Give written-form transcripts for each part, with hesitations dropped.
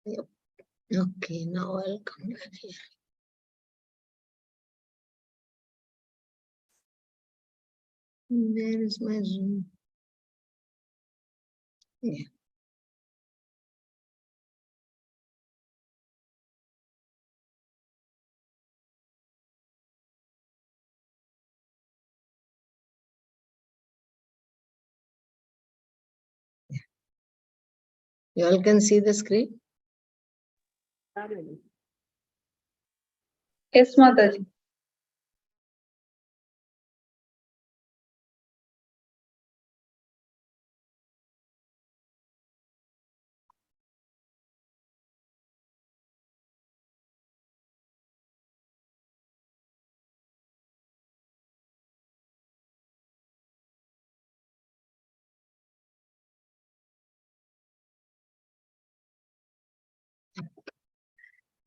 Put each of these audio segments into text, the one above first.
Yep. Okay, now I'll come back here. Where is my Zoom? Yeah. You all can see the screen? Yes, Mataji.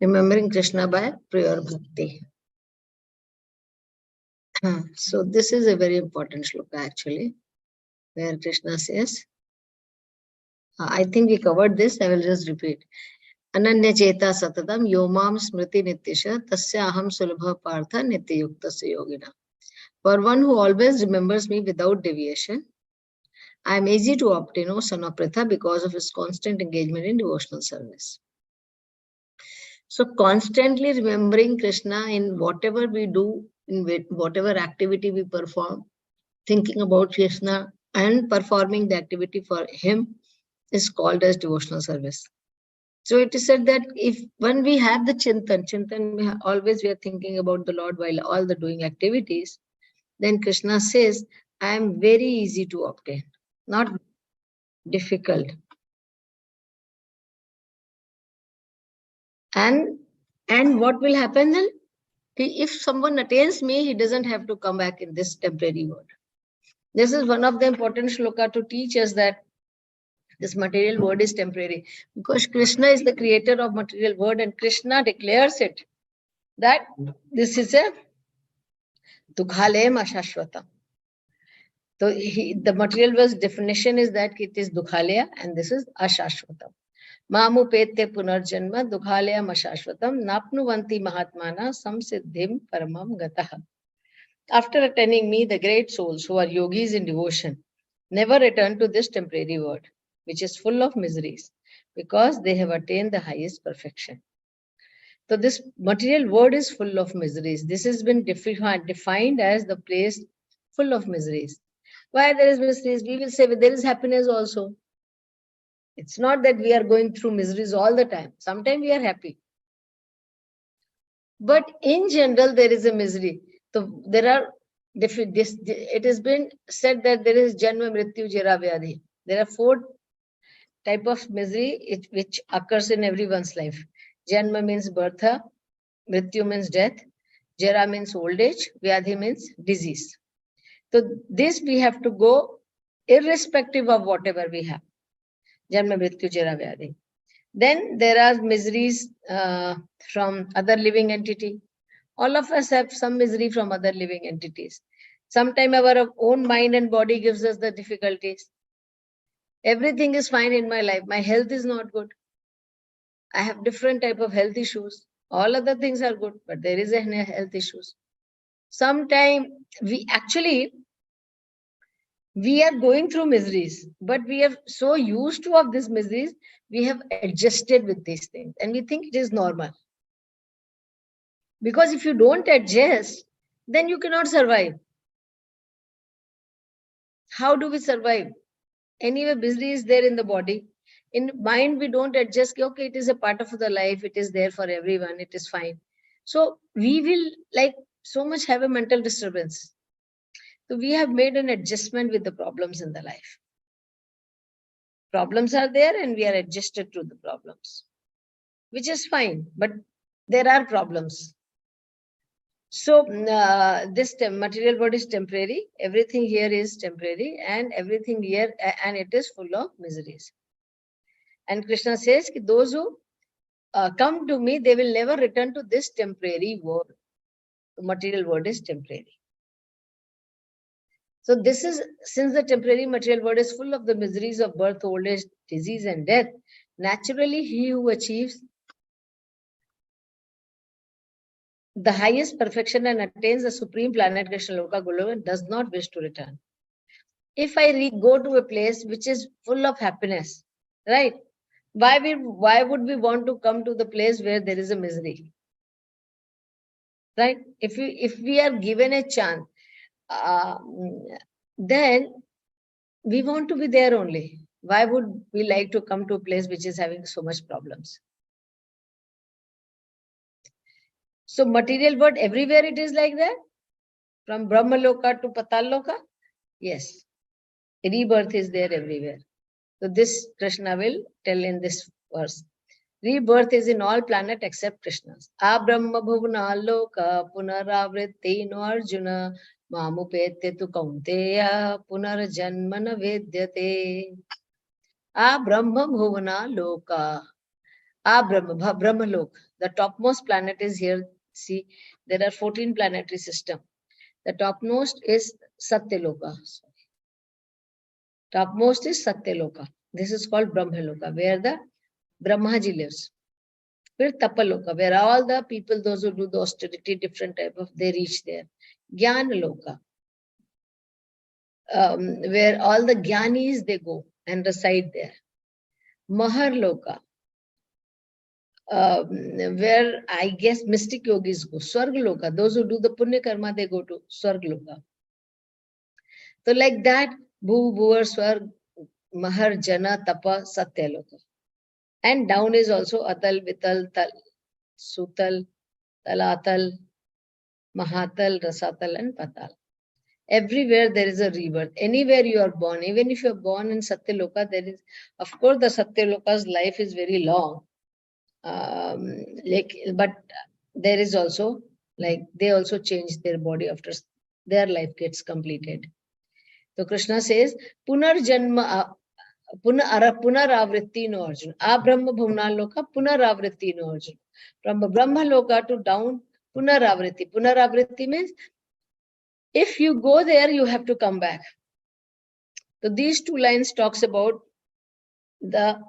Remembering Krishna by prayer bhakti. So this is a very important shloka actually, where Krishna says, I think we covered this, I will just repeat. Ananya cheta satatam yomam smriti nityasha tasya aham sulabha partha nityayuktasya yogina. For one who always remembers me without deviation, I am easy to obtain, O son of Pritha, because of his constant engagement in devotional service. So constantly remembering Krishna in whatever we do, in whatever activity we perform, thinking about Krishna and performing the activity for him is called as devotional service. So it is said that if when we have the chintan, always we are thinking about the Lord while all the doing activities, then Krishna says, I am very easy to obtain, not difficult. And what will happen then? If someone attains me, he doesn't have to come back in this temporary world. This is one of the important shloka to teach us that this material world is temporary, because Krishna is the creator of material world and Krishna declares it that this is a dukhalem ashashvatam. So the material world's definition is that it is dukhalaya and this is ashashvatam. Mamupete punarjanma dukhalayam ashashvatam napnuvanti mahatmana samsiddhim paramam gataha. After attaining me, the great souls who are yogis in devotion never return to this temporary world, which is full of miseries, because they have attained the highest perfection. So this material world is full of miseries. This has been defined as the place full of miseries. Why there is miseries? We will say there is happiness also. It's not that we are going through miseries all the time. Sometimes we are happy. But in general, there is a misery. So there are different, it has been said that there is Janma Mrityu Jara Vyadhi. There are 4 type of misery which occurs in everyone's life. Janma means birth, Mrityu means death, Jara means old age, Vyadhi means disease. So this we have to go irrespective of whatever we have. Janma Mrityu Jara Vyadhi. Then there are miseries from other living entity. All of us have some misery from other living entities. Sometimes our own mind and body gives us the difficulties. Everything is fine in my life. My health is not good. I have different type of health issues. All other things are good, but there is a health issues. Sometimes we are going through miseries, but we are so used to of these miseries, we have adjusted with these things and we think it is normal. Because if you don't adjust, then you cannot survive. How do we survive? Anyway, misery is there in the body. In mind, we don't adjust. Okay, it is a part of the life. It is there for everyone. It is fine. So we will like so much have a mental disturbance. So we have made an adjustment with the problems in the life. Problems are there and we are adjusted to the problems, which is fine, but there are problems. So this material world is temporary. Everything here is temporary and everything here, and it is full of miseries. And Krishna says, those who come to me, they will never return to this temporary world. The material world is temporary. So this is, since the temporary material world is full of the miseries of birth, old age, disease and death, Naturally, he who achieves the highest perfection and attains the supreme planet Krishna Loka Goloka does not wish to return. If I go to a place which is full of happiness, right? Why would we want to come to the place where there is a misery? Right? If we are given a chance, then we want to be there only. Why would we like to come to a place which is having so much problems? So material world, everywhere it is like that? From Brahma Loka to Patal Loka? Yes. Rebirth is there everywhere. So this Krishna will tell in this verse. Rebirth is in all planet except Krishna's. Abrahma bhuvana loka punaravritti no Arjuna mamupete tu kaunteya punarjanmana vedyate. Abrahma bhuvana loka. Brahma lok. The topmost planet is here. See, there are 14 planetary systems. The topmost is Satyaloka. Topmost is Satyaloka. This is called Brahmaloka, where the Brahmaji lives. Where Tapaloka, where all the people, those who do the austerity, different type of, they reach there. Jnanaloka, where all the Jnanis, they go and reside there. Maharloka, where I guess mystic yogis go. Swargaloka, those who do the Punya Karma, they go to Swargaloka. So like that, Bhu, Bhuvar, Swarg, Mahar, Jana, Tapa, Satyaloka. And down is also Atal, Vital, Tal, Sutal, Talatal, Mahatal, Rasatal, and Patal. Everywhere there is a rebirth. Anywhere you are born, even if you are born in Satyaloka, there is, of course, the Satyaloka's life is very long. But there is also, like, they also change their body after their life gets completed. So Krishna says, Punarjanma, Punaravritti no Arjuna. Brahma Bhuvnaloka, Punaravritti no Arjuna. From Brahma Loka to down, Punaravritti. Punaravritti means if you go there, you have to come back. So these two lines talks about the,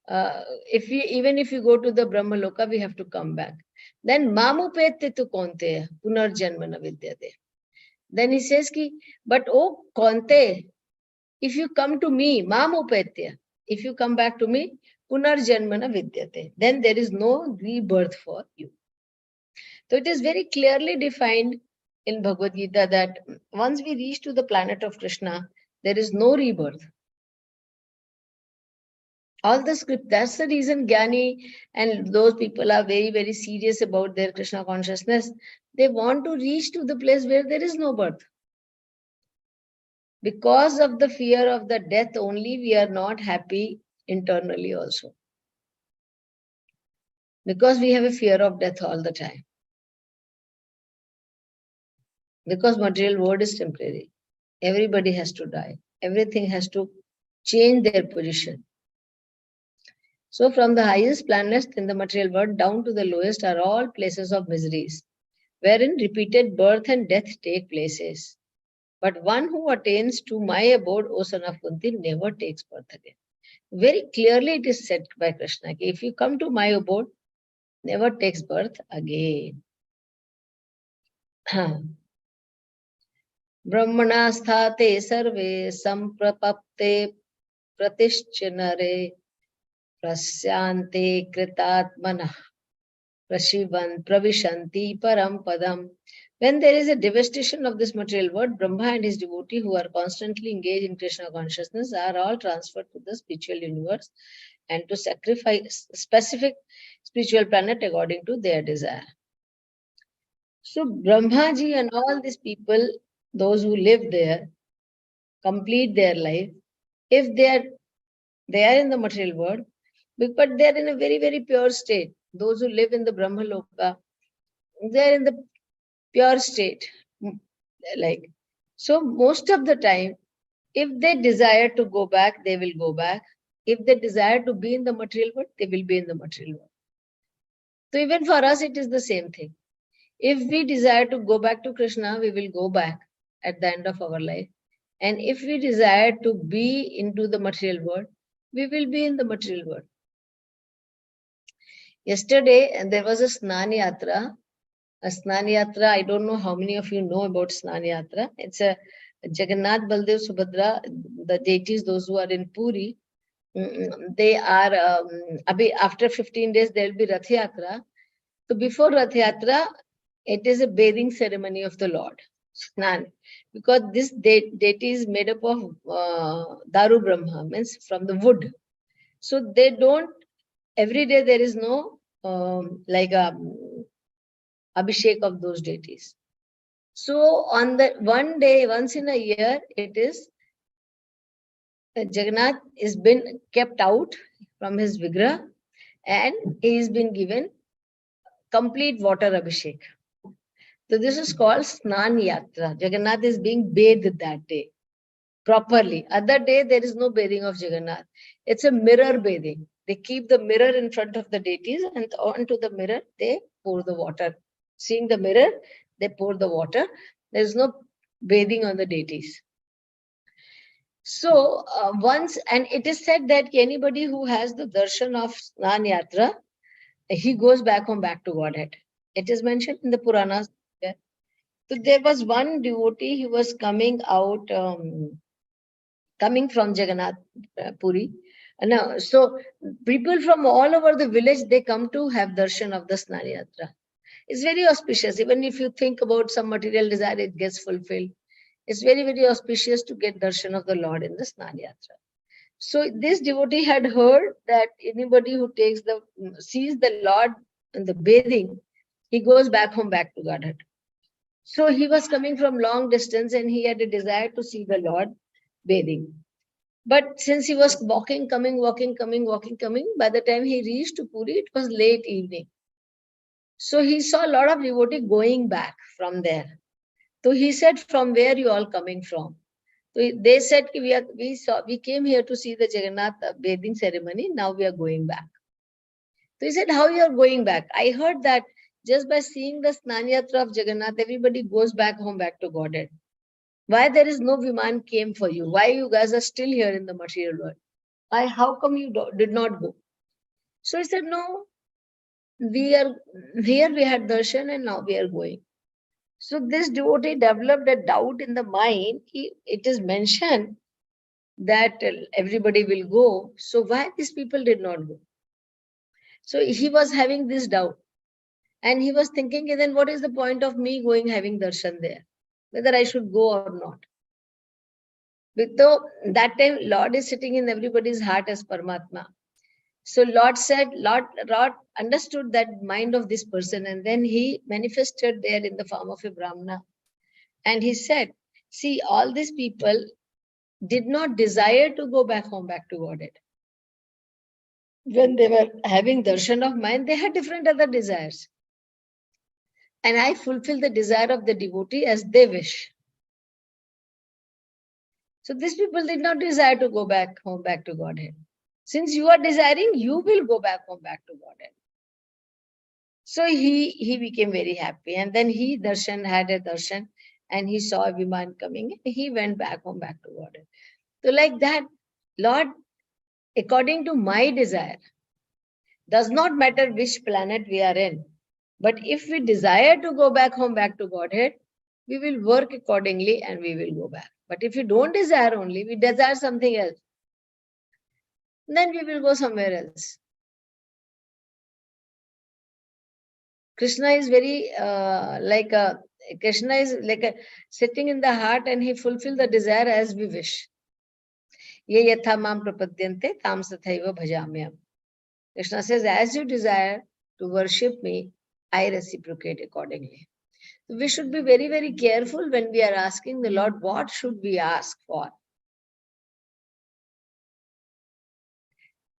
even if you go to the Brahma Loka, we have to come back. Then Mamupete tu konte, Punarjanmana vidyate. Then he says, but oh konte, if you come to me, Mamupetya, if you come back to me, Punarjanmana vidyate, then there is no rebirth for you. So it is very clearly defined in Bhagavad Gita that once we reach to the planet of Krishna, there is no rebirth. All the script, that's the reason Jnani and those people are very, very serious about their Krishna consciousness. They want to reach to the place where there is no birth. Because of the fear of the death only, we are not happy internally also. Because we have a fear of death all the time. Because material world is temporary. Everybody has to die. Everything has to change their position. So from the highest planets in the material world down to the lowest are all places of miseries, wherein repeated birth and death take places. But one who attains to my abode, O son of Kunti, never takes birth again. Very clearly it is said by Krishna, if you come to my abode, never takes birth again. Brahmana sthate sarve samprapapte pratishchanare prasyante kritatmana pravishanti param padam. When there is a devastation of this material world, Brahma and his devotee who are constantly engaged in Krishna consciousness are all transferred to the spiritual universe and to sacrifice specific spiritual planet according to their desire. So Brahmaji and all these people, those who live there, complete their life, if they are in the material world, but they are in a very, very pure state. Those who live in the Brahma Loka, they are in the pure state. Like, so most of the time, if they desire to go back, they will go back. If they desire to be in the material world, they will be in the material world. So even for us, it is the same thing. If we desire to go back to Krishna, we will go back at the end of our life. And if we desire to be into the material world, we will be in the material world. Yesterday, there was a Snan Yatra. A Snan Yatra, I don't know how many of you know about Snan Yatra. It's a Jagannath, Baldev, Subhadra, the deities, those who are in Puri, they are, after 15 days, there will be Rath Yatra. So before Rath Yatra, it is a bathing ceremony of the Lord, Snan. Because this deity is made up of Daru Brahma, means from the wood. So they don't, every day there is no like a abhishek of those deities. So on the one day, once in a year, it is Jagannath is been kept out from his vigraha and he has been given complete water abhishek. So this is called Snan Yatra. Jagannath is being bathed that day properly. Other day there is no bathing of Jagannath. It's a mirror bathing. They keep the mirror in front of the deities and onto the mirror they pour the water. Seeing the mirror, they pour the water. There is no bathing on the deities. So once, and it is said that anybody who has the darshan of Snan Yatra, he goes back home, back to Godhead. It is mentioned in the Puranas. So there was one devotee, he was coming out, coming from Jagannath Puri. Now, so people from all over the village, they come to have darshan of the Snan Yatra. It's very auspicious. Even if you think about some material desire, it gets fulfilled. It's very, very auspicious to get darshan of the Lord in the Snan Yatra. So this devotee had heard that anybody who sees the Lord in the bathing, he goes back home, back to Godhead. So he was coming from long distance and he had a desire to see the Lord bathing. But since he was walking, coming, by the time he reached to Puri, it was late evening. So he saw a lot of devotees going back from there. So he said, from where you all coming from? So they said, we came here to see the Jagannath bathing ceremony. Now we are going back. So he said, how you are going back? I heard that just by seeing the Snan Yatra of Jagannath, everybody goes back home, back to Godhead. Why there is no Viman came for you? Why you guys are still here in the material world? How come you did not go? So he said, no, we are here, we had darshan and now we are going. So this devotee developed a doubt in the mind. It is mentioned that everybody will go. So why these people did not go? So he was having this doubt. And he was thinking, then what is the point of me going having darshan there? Whether I should go or not. Because that time Lord is sitting in everybody's heart as Paramatma. So Lord said, Lord understood that mind of this person, and then he manifested there in the form of a Brahmana. And he said, see, all these people did not desire to go back home, back to Godhead. When they were having darshan of mine, they had different other desires. And I fulfill the desire of the devotee as they wish. So these people did not desire to go back home, back to Godhead. Since you are desiring, you will go back home, back to Godhead. So he became very happy. And then he had a darshan, and he saw a Viman coming. He went back home, back to Godhead. So like that, Lord, according to my desire, does not matter which planet we are in. But if we desire to go back home, back to Godhead, we will work accordingly and we will go back. But if we don't desire only, we desire something else, then we will go somewhere else. Krishna is very Krishna is like sitting in the heart, and he fulfills the desire as we wish. Ye yatha mam prapadyante tam sathaiva bhajamyam. Krishna says, as you desire to worship me, I reciprocate accordingly. So we should be very, very careful when we are asking the Lord, what should we ask for?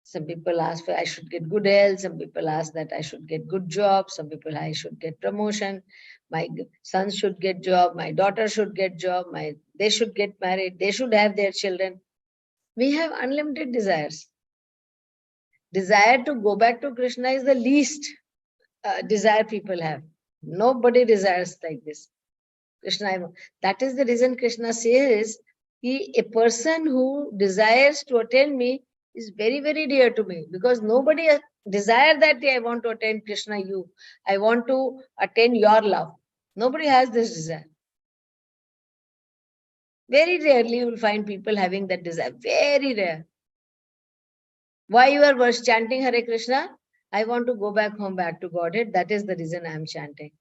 Some people ask for I should get good health. Some people ask that I should get good job. Some people I should get promotion. My son should get job. My daughter should get job. They should get married. They should have their children. We have unlimited desires. Desire to go back to Krishna is the least desire people have. Nobody desires like this. Krishna, that is the reason Krishna says, a person who desires to attain me, is very, very dear to me, because nobody desire that I want to attain Krishna, you. I want to attain your love. Nobody has this desire. Very rarely you will find people having that desire. Very rare. Why you are chanting Hare Krishna? I want to go back home, back to Godhead. That is the reason I am chanting.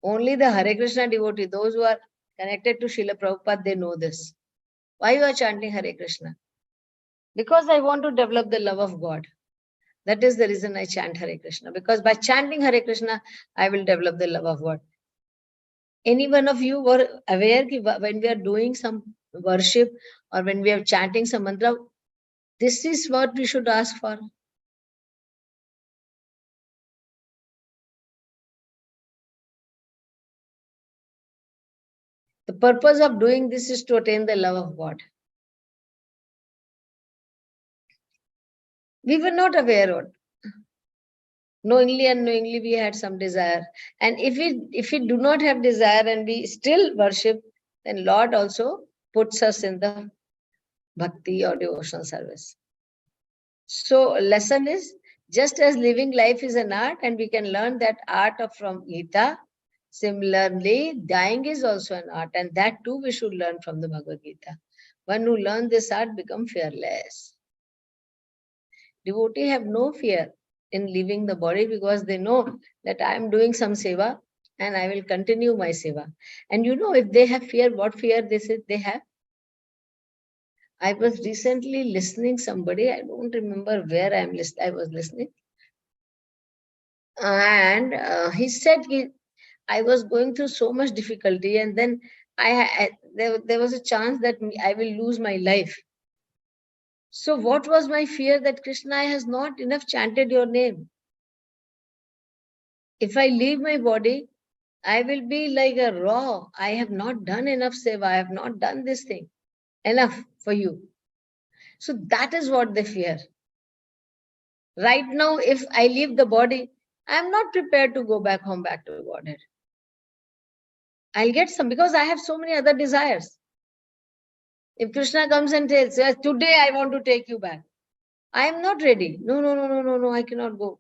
Only the Hare Krishna devotee, those who are connected to Srila Prabhupada, they know this. Why you are chanting Hare Krishna? Because I want to develop the love of God. That is the reason I chant Hare Krishna. Because by chanting Hare Krishna, I will develop the love of God. Any one of you were aware that when we are doing some worship or when we are chanting some mantra, this is what we should ask for. The purpose of doing this is to attain the love of God. We were not aware of it. Knowingly and unknowingly we had some desire. And if we do not have desire and we still worship, then Lord also puts us in the bhakti or devotional service. So lesson is, just as living life is an art and we can learn that art from Gita, similarly dying is also an art, and that too we should learn from the Bhagavad Gita. One who learns this art become fearless. Devotees have no fear in leaving the body because they know that I am doing some seva and I will continue my seva. And you know, if they have fear, what fear they have? I was recently listening somebody, I don't remember where I was listening. And he said, I was going through so much difficulty, and then there was a chance that I will lose my life. So what was my fear? That Krishna has not enough chanted your name. If I leave my body, I will be like a raw. I have not done enough seva. I have not done this thing enough for you. So that is what they fear. Right now, if I leave the body, I am not prepared to go back home, back to Godhead. I'll get some, because I have so many other desires. If Krishna comes and says, today I want to take you back, I am not ready. No, I cannot go.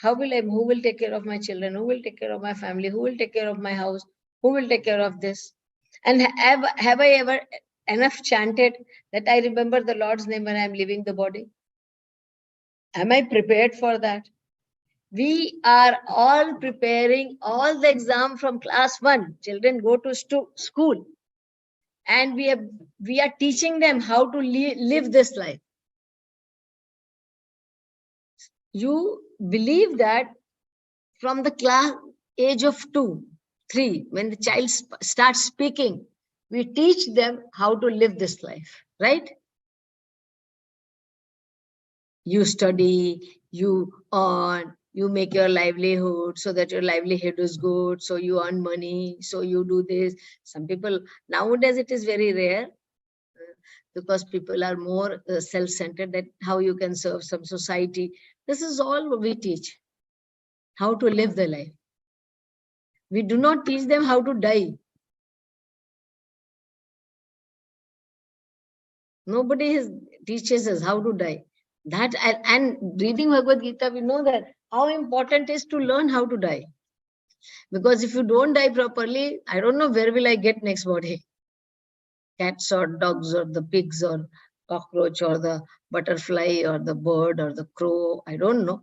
Who will take care of my children? Who will take care of my family? Who will take care of my house? Who will take care of this? And have I ever enough chanted that I remember the Lord's name when I am leaving the body? Am I prepared for that? We are all preparing all the exam from class 1. Children go to school, and we are teaching them how to live this life. You believe that from the class age of 2, 3, when the child starts speaking, we teach them how to live this life, right? You study, you earn, you make your livelihood so that your livelihood is good, so you earn money, so you do this. Some people, nowadays it is very rare, because people are more self-centered, that how you can serve some society. This is all we teach, how to live the life. We do not teach them how to die. Nobody teaches us how to die. That and reading Bhagavad Gita, we know that how important it is to learn how to die. Because if you don't die properly, I don't know where will I get next body. Cats or dogs or the pigs or cockroach or the butterfly or the bird or the crow, I don't know.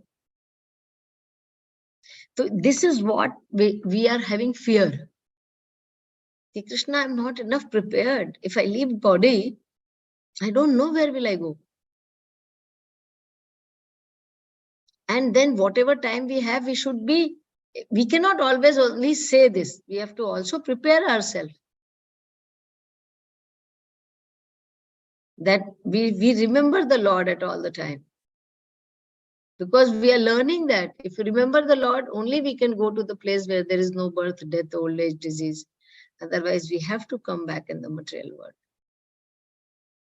So this is what we are having fear. Hey, Krishna, I'm not enough prepared. If I leave body, I don't know where will I go. And then whatever time we have, we cannot always only say this. We have to also prepare ourselves. That we remember the Lord at all the time. Because we are learning that if we remember the Lord, only we can go to the place where there is no birth, death, old age, disease. Otherwise, we have to come back in the material world.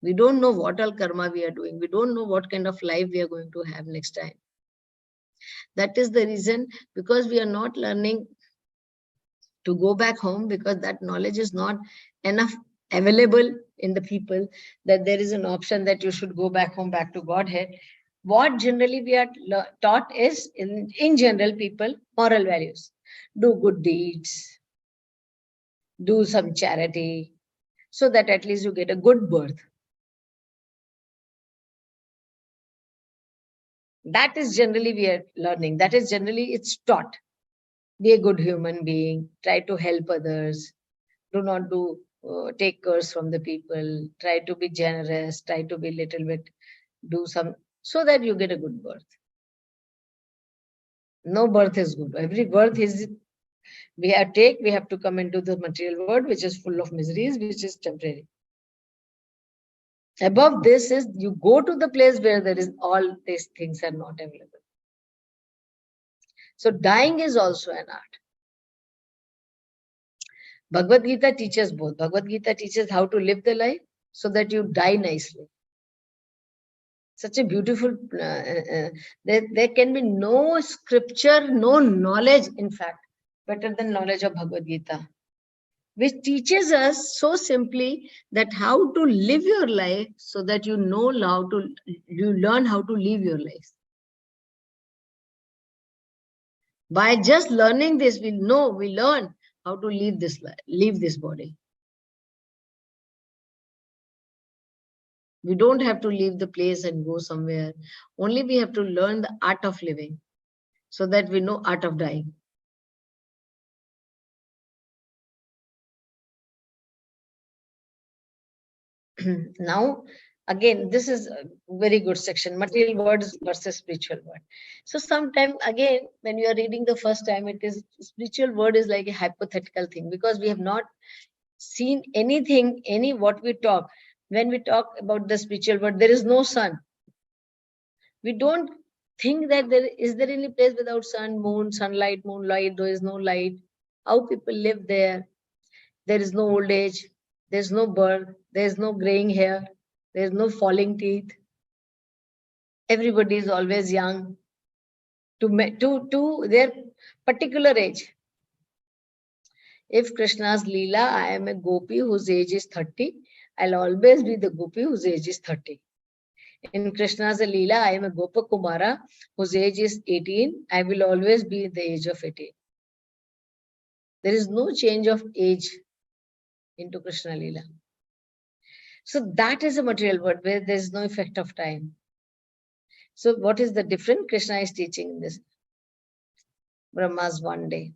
We don't know what all karma we are doing. We don't know what kind of life we are going to have next time. That is the reason, because we are not learning to go back home, because that knowledge is not enough available in the people, that there is an option that you should go back home, back to Godhead. What generally we are taught is, in general, people, moral values. Do good deeds, do some charity, so that at least you get a good birth. That is generally we are learning. That is generally it's taught. Be a good human being, try to help others, do not take curse from the people, try to be generous, try to be little bit, do some, so that you get a good birth. No birth is good. Every birth is, we have to come into the material world, which is full of miseries, which is temporary. Above this is, you go to the place where there is all these things are not available. So dying is also an art. Bhagavad Gita teaches both. Bhagavad Gita teaches how to live the life so that you die nicely. Such a beautiful, there can be no scripture, no knowledge, in fact, better than knowledge of Bhagavad Gita, which teaches us so simply that how to live your life so that you learn how to live your life. By just learning this, we learn how to leave this life, leave this body. We don't have to leave the place and go somewhere. Only we have to learn the art of living so that we know art of dying. Now, again, this is a very good section, material words versus spiritual word. So sometime, again, when you are reading the first time, it is, spiritual word is like a hypothetical thing, because we have not seen anything, what we talk. When we talk about the spiritual word, there is no sun. We don't think that there is any place without sun, moon, sunlight, moonlight, there is no light. How people live there? There is no old age. There's no birth. There's no graying hair. There's no falling teeth. Everybody is always young to their particular age. If Krishna's Leela, I am a gopi whose age is 30, I'll always be the gopi whose age is 30. In Krishna's Leela, I am a Gopa Kumara whose age is 18. I will always be the age of 18. There is no change of age into Krishna Leela. So that is a material world where there is no effect of time. So what is the difference? Krishna is teaching in this. Brahma's one day.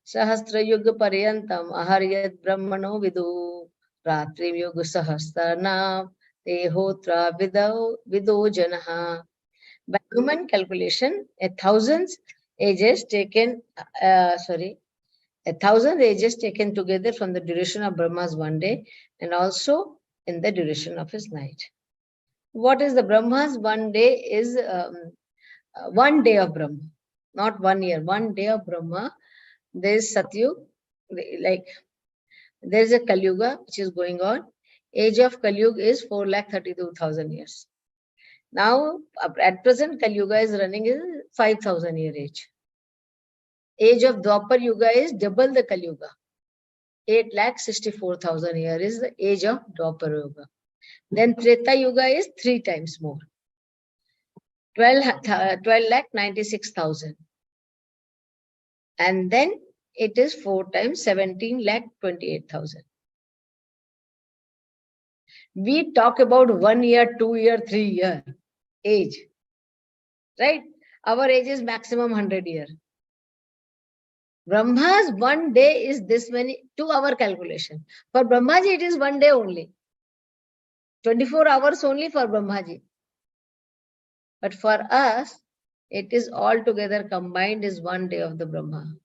Sahasra Yuga Paryantam Aharyat Brahmano Vidu Ratrim Yuga Sahasranam Tehotra Vido Janaha. By human calculation, 1,000 ages taken, 1,000 ages taken together from the duration of Brahma's one day and also in the duration of his night. What is the Brahma's one day is 1 day of Brahma, not 1 year, 1 day of Brahma. There is Satyug, like there is a Kali Yuga which is going on. Age of Kali Yuga is 4,32,000 years. Now, at present, Kali Yuga is running in 5,000 year age. Age of Dwapar Yuga is double the Kali Yuga. 8,64,000 year is the age of Dwapar Yuga. Then Treta Yuga is 3 times more. 12,96,000. And then it is 4 times 17,28,000. We talk about 1 year, 2 year, 3 year age, right? Our age is maximum 100 years. Brahma's one day is this many, to our calculation. For Brahmaji, it is 1 day only. 24 hours only for Brahmaji. But for us, it is all together combined is 1 day of the Brahma.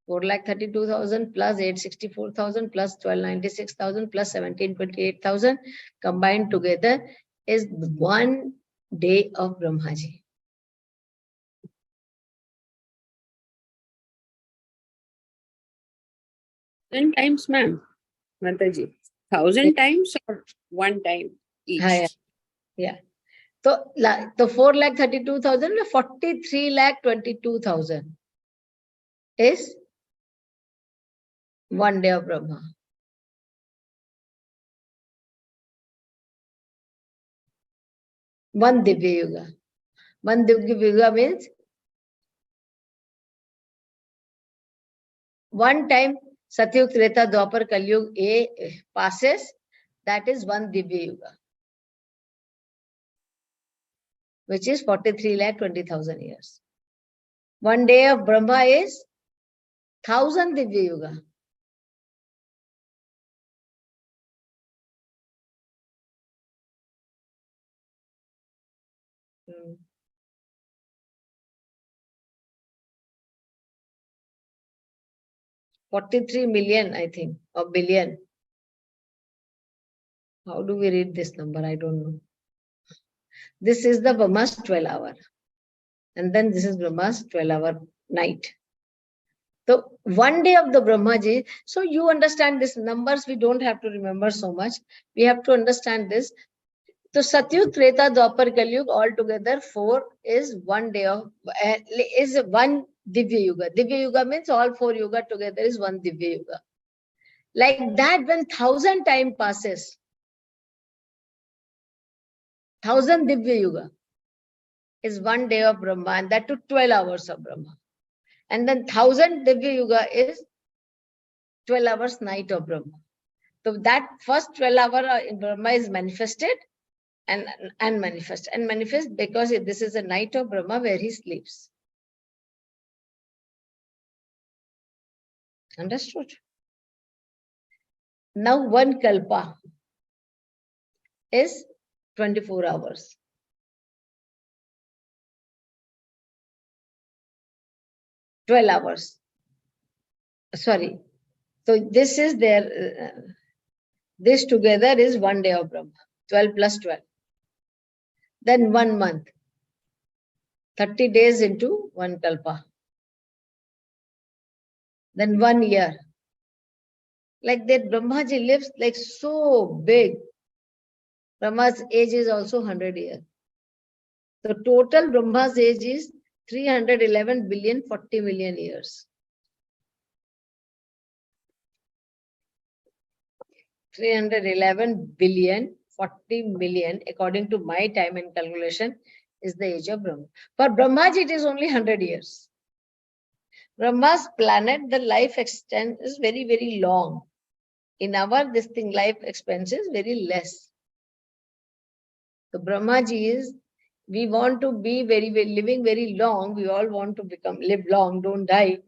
4,32,000 plus 864,000 plus 12,96,000 plus 17,28,000 combined together is 1 day of Brahmaji. Times, ma'am, Mataji. 1,000 times or 1 time each? Yeah. So, the 4,32,000, 43,22,000 is 1 day of Brahma. One Divya Yuga. One Divya Yuga means one time Satyug, Treta, Dwapar, Kalyug passes, that is one Divya Yuga, which is 43,20,000 years. 1 day of Brahma is 1,000 Divya Yuga. Hmm. 43 million, I think, or billion. How do we read this number? I don't know. This is the Brahma's 12-hour. And then this is Brahma's 12-hour night. So 1 day of the Brahmaji. So you understand these numbers, we don't have to remember so much. We have to understand this. So Satyug, Treta, Dwapar, Kalyug all together 4 is 1 day of, is 1 Divya Yuga. Divya Yuga means all 4 yuga together is 1 Divya Yuga. Like that, when 1,000 time passes, 1,000 Divya Yuga is 1 day of Brahma, and that to 12 hours of Brahma. And then 1,000 Divya Yuga is 12 hours night of Brahma. So that first 12 hour in Brahma is manifested and manifest because this is a night of Brahma where he sleeps. Understood? Now 1 kalpa is 24 hours. $12 hours. Sorry. So this is their, this together is 1 day of Brahma. 12 plus 12. Then 1 month. 30 days into 1 kalpa. Then 1 year. Like that, Brahmaji lives like so big. Brahma's age is also 100 years. So total Brahma's age is 311 billion 40 million years. 311 billion 40 million, according to my time and calculation, is the age of Brahma. For Brahmaji, it is only 100 years. Brahma's planet, the life extent is very, very long. In our this thing, life expense is very less. So Brahmaji is, we want to be living very long. We all want to live long, don't die.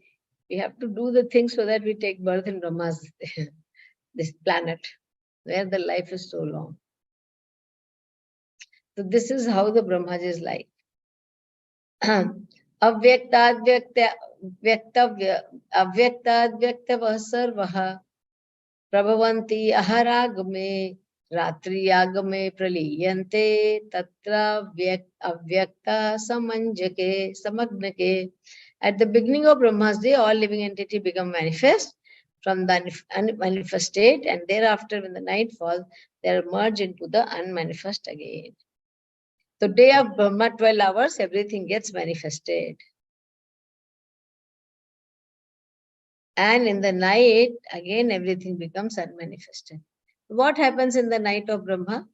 We have to do the things so that we take birth in Brahma's this planet where the life is so long. So this is how the Brahmaji is like. Avyakta Vyaktavah Sarvaha Prabhavanti Aharagame Ratriyagame Praliyante Tatra Avyakta Samagnake. At the beginning of Brahma's day, all living entity become manifest from the unmanifest state, and thereafter, when the night falls, they are merged into the unmanifest again. So day of Brahma, 12 hours, everything gets manifested. And in the night, again, everything becomes unmanifested. What happens in the night of Brahma?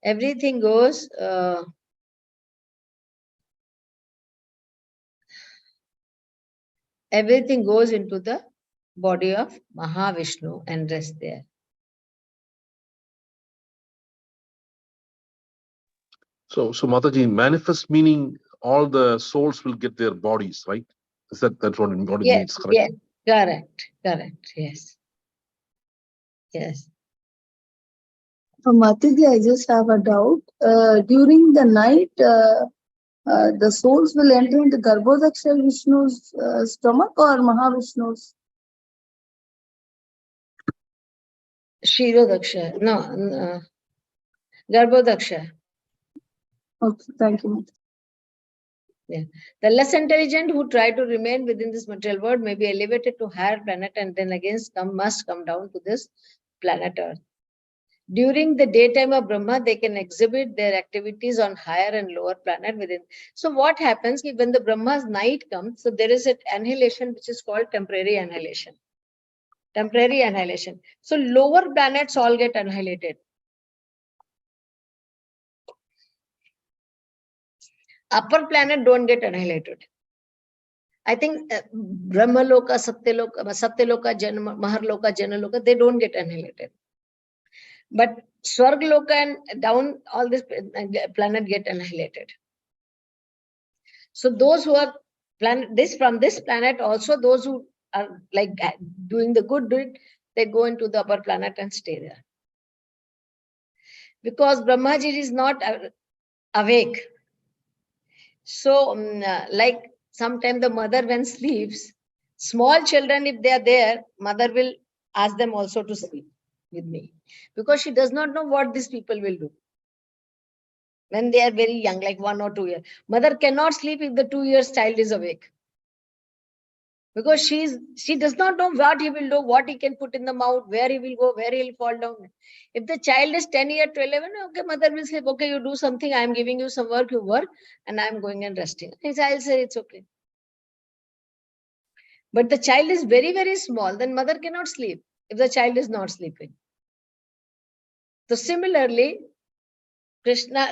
Everything goes, into the body of Mahavishnu and rests there. So Mataji, manifest meaning all the souls will get their bodies, right? Is that's what it means, correct? Yes, correct, yes. Yes. Mataji, I just have a doubt. During the night, the souls will enter into Garbhodaksha Vishnu's stomach or Mahavishnu's? Shirodaksha, no, Garbhodaksha. Okay, thank you. Yeah. The less intelligent who try to remain within this material world may be elevated to higher planet and then again must come down to this planet Earth. During the daytime of Brahma, they can exhibit their activities on higher and lower planet within. So what happens when the Brahma's night comes? So there is an annihilation which is called temporary annihilation. Temporary annihilation. So lower planets all get annihilated. Upper planet don't get annihilated. I think Brahmaloka, Satyaloka, Maharloka, Janaloka, they don't get annihilated. But Swargaloka and down, all this planet get annihilated. So those who are from this planet, also those who are like doing the good deed, they go into the upper planet and stay there. Because Brahmaji is not awake. So like sometimes the mother when sleeps, small children, if they are there, mother will ask them also to sleep with me. Because she does not know what these people will do. When they are very young, like 1 or 2 years. Mother cannot sleep if the 2 years child is awake. Because she does not know what he will do, what he can put in the mouth, where he will go, where he will fall down. If the child is 10 years to 11, okay, mother will say, okay, you do something, I am giving you some work, you work, and I am going and resting. His child say it's okay. But the child is very, very small, then mother cannot sleep if the child is not sleeping. So similarly, Krishna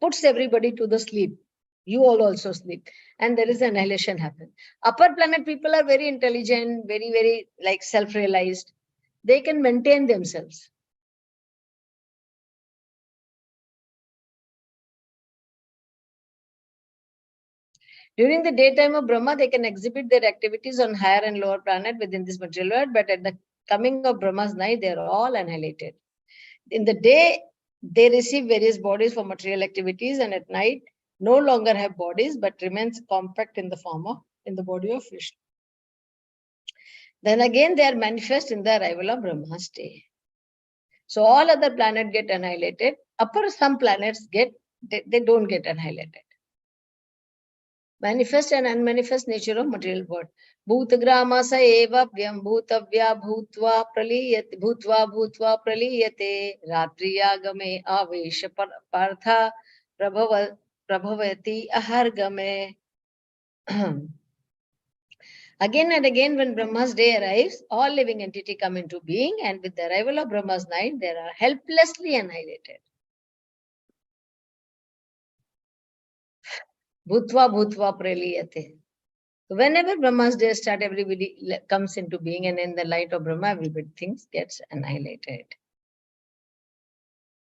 puts everybody to the sleep. You all also sleep. And there is annihilation happen. Upper planet people are very intelligent, very, very like self-realized. They can maintain themselves. During the daytime of Brahma, they can exhibit their activities on higher and lower planet within this material world. But at the coming of Brahma's night, they are all annihilated. In the day, they receive various bodies for material activities, and at night, no longer have bodies, but remains compact in the body of Vishnu. Then again, they are manifest in the arrival of Brahma's day. So all other planets get annihilated. Upper some planets they don't get annihilated. Manifest and unmanifest nature of material world. Bhutagrama sa eva vyam bhutavya bhutva praliyate ratriyagame avesha partha prabhavati ahargame. Again and again, when Brahma's day arrives, all living entity come into being, and with the arrival of Brahma's night, they are helplessly annihilated. Bhutva praliyate. So whenever Brahma's day starts, everybody comes into being, and in the light of Brahma, everybody things gets annihilated.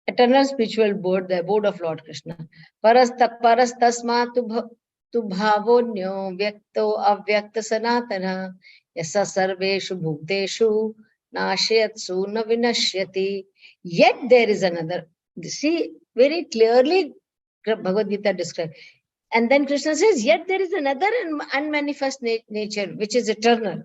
Eternal spiritual board, the abode of Lord Krishna. Parastasma tu bhavonyo vyakto avyakta sanatana yasa sarveshu bhuteshu nashayatsu na vinashyati. Yet there is another. See, very clearly Bhagavad Gita describes. And then Krishna says, yet there is another unmanifest nature, which is eternal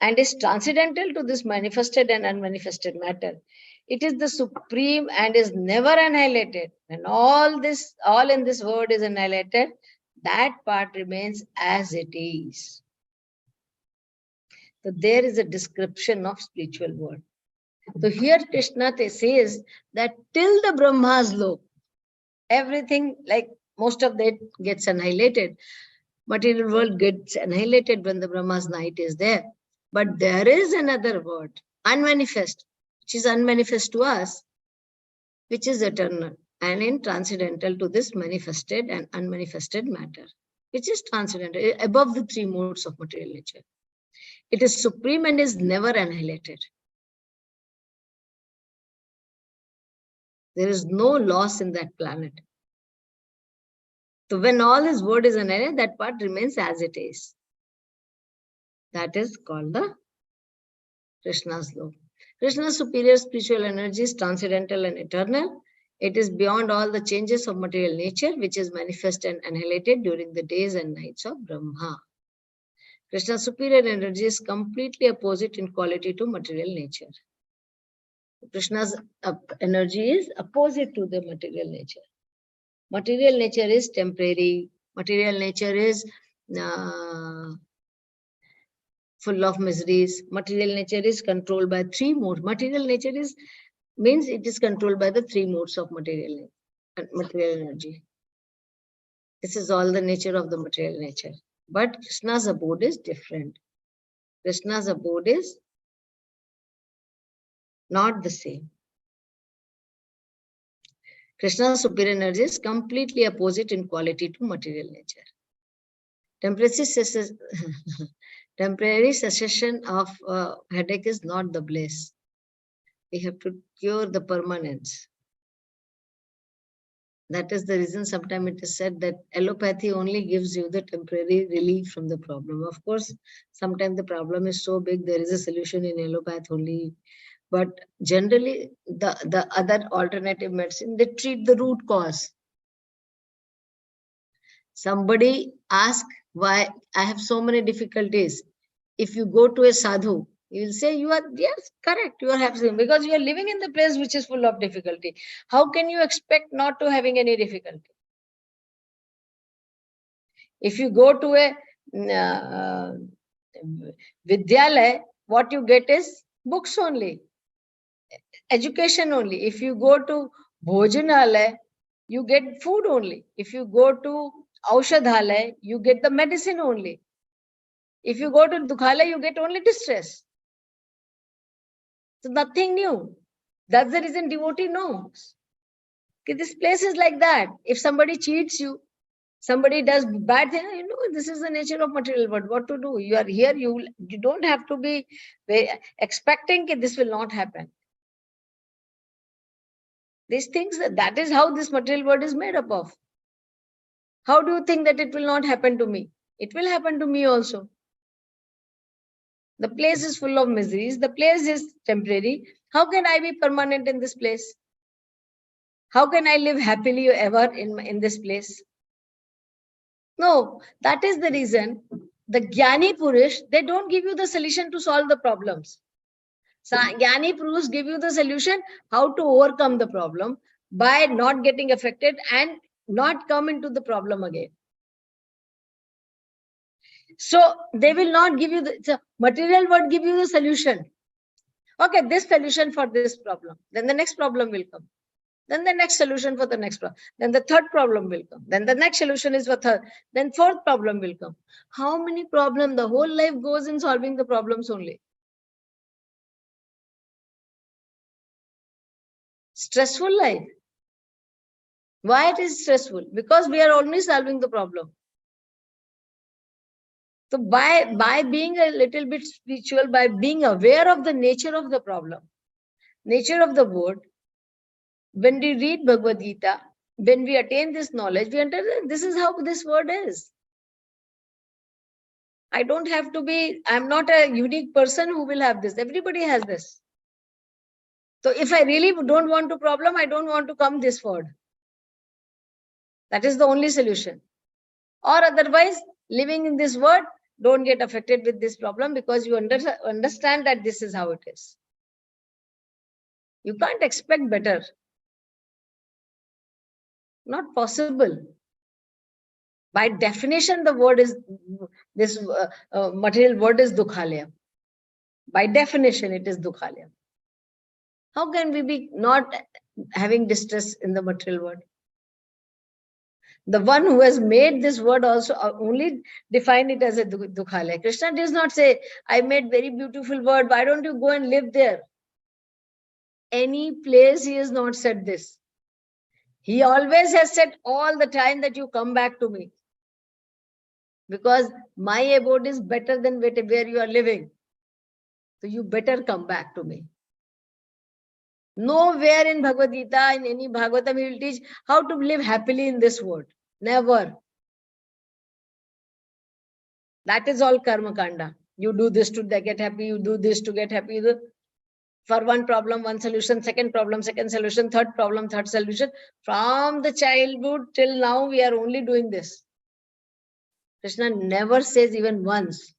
and is transcendental to this manifested and unmanifested matter. It is the supreme and is never annihilated. When all in this world is annihilated, that part remains as it is. So there is a description of spiritual world. So here Krishna says that till the Brahma's lok, everything like most of that gets annihilated. Material world gets annihilated when the Brahma's night is there. But there is another word, unmanifest, which is unmanifest to us, which is eternal and in transcendental to this manifested and unmanifested matter, which is transcendental, above the three modes of material nature. It is supreme and is never annihilated. There is no loss in that planet. So when all his word is annihilated, that part remains as it is. That is called the Krishna's law. Krishna's superior spiritual energy is transcendental and eternal. It is beyond all the changes of material nature, which is manifest and annihilated during the days and nights of Brahma. Krishna's superior energy is completely opposite in quality to material nature. Krishna's energy is opposite to the material nature. Material nature is temporary. Material nature is full of miseries. Material nature is controlled by three modes. Material nature means it is controlled by the three modes of material energy. This is all the nature of the material nature. But Krishna's abode is different. Krishna's abode is Not the same. Krishna's superior energy is completely opposite in quality to material nature. Temporary cessation of headache is not the bliss. We have to cure the permanence. That is the reason sometimes it is said that allopathy only gives you the temporary relief from the problem. Of course, sometimes the problem is so big, there is a solution in allopath only. But generally, the other alternative medicine, they treat the root cause. Somebody asks why I have so many difficulties. If you go to a sadhu, he will say, you are, yes, correct, you are having, because you are living in the place which is full of difficulty. How can you expect not to having any difficulty? If you go to a Vidyalaya, what you get is books only, education only. If you go to Bhojanalaya, you get food only. If you go to Aushadhalaya, you get the medicine only. If you go to Dukhalaya, you get only distress. So nothing new. That's the reason devotee knows. Okay, this place is like that. If somebody cheats you, somebody does bad thing, you know, this is the nature of material world. What to do? You are here, you don't have to be expecting that this will not happen. These things, that is how this material world is made up of. How do you think that it will not happen to me? It will happen to me also. The place is full of miseries. The place is temporary. How can I be permanent in this place? How can I live happily ever in this place? No, that is the reason the Jnani Purush, they don't give you the solution to solve the problems. So Jnani Purush give you the solution how to overcome the problem by not getting affected and not come into the problem again. So they will not give you the material world, give you the solution. Okay, this solution for this problem. Then the next problem will come. Then the next solution for the next problem. Then the third problem will come. Then the next solution is for third. Then fourth problem will come. How many problems? The whole life goes in solving the problems only. Stressful life. Why it is stressful? Because we are only solving the problem. So by being a little bit spiritual, by being aware of the nature of the problem, nature of the word, when we read Bhagavad Gita, when we attain this knowledge, we understand this is how this word is. I don't have to be, I'm not a unique person who will have this. Everybody has this. So if I really don't want to problem, I don't want to come this word. That is the only solution. Or otherwise, living in this world, don't get affected with this problem because you understand that this is how it is. You can't expect better. Not possible. By definition, the word is, this material word is dukhalaya. By definition, it is dukhalaya. How can we be not having distress in the material world? The one who has made this word also only define it as a dukhalaya. Krishna does not say, I made very beautiful word. Why don't you go and live there? Any place he has not said this. He always has said all the time that you come back to me. Because my abode is better than where you are living. So you better come back to me. Nowhere in Bhagavad Gita, in any Bhagavatam, he will teach how to live happily in this world. Never. That is all karma kanda. You do this to get happy, you do this to get happy. For one problem, one solution, second problem, second solution, third problem, third solution. From the childhood till now, we are only doing this. Krishna never says even once,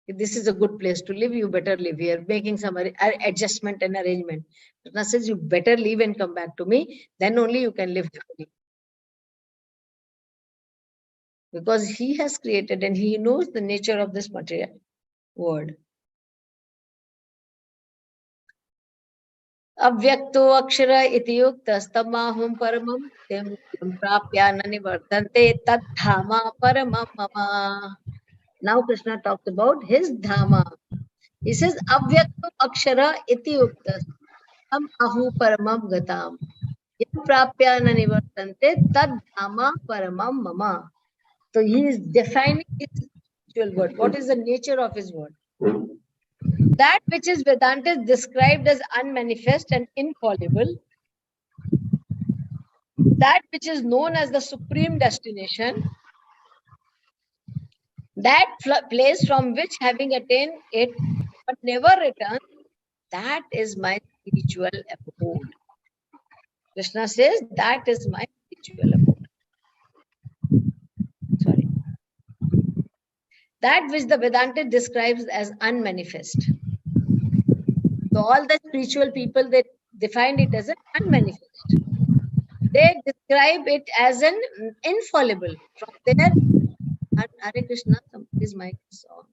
if this is a good place to live, you better live here, making some adjustment and arrangement. Krishna says, you better leave and come back to me, then only you can live happily. Because he has created and he knows the nature of this material world. Avyakto akshara iti yuktas tamahum paramam tem prapya nanivartante tad dhama paramam mama. Now Krishna talks about his dhama. He says avyakto akshara iti yuktas. Tam ahu paramam gatam. Yam prapya na nivartante tad dhama paramam mama. So he is defining his spiritual word. What is the nature of his word? That which is Vedanta is described as unmanifest and infallible. That which is known as the supreme destination. That place from which, having attained it, but never return, that is my spiritual abode. Krishna says, that is my spiritual abode. Sorry. That which the Vedanta describes as unmanifest. So all the spiritual people, they defined it as an unmanifest. They describe it as an infallible. From there, Hare Krishna, somebody's mic is on.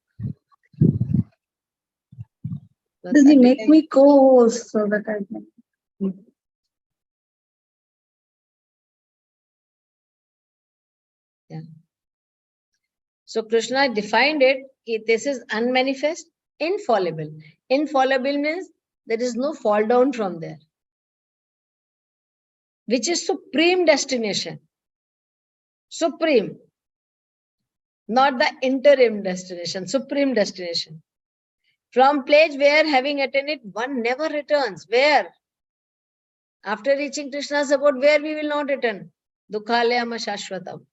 Does he make me co-host so that I can? Yeah. So Krishna defined it. This is unmanifest, infallible. Infallible means there is no fall down from there, which is supreme destination. Supreme, not the interim destination, supreme destination. From place where, having attained it, one never returns. Where? After reaching Krishna's abode, where we will not return? Dukhalayama Shashvatam.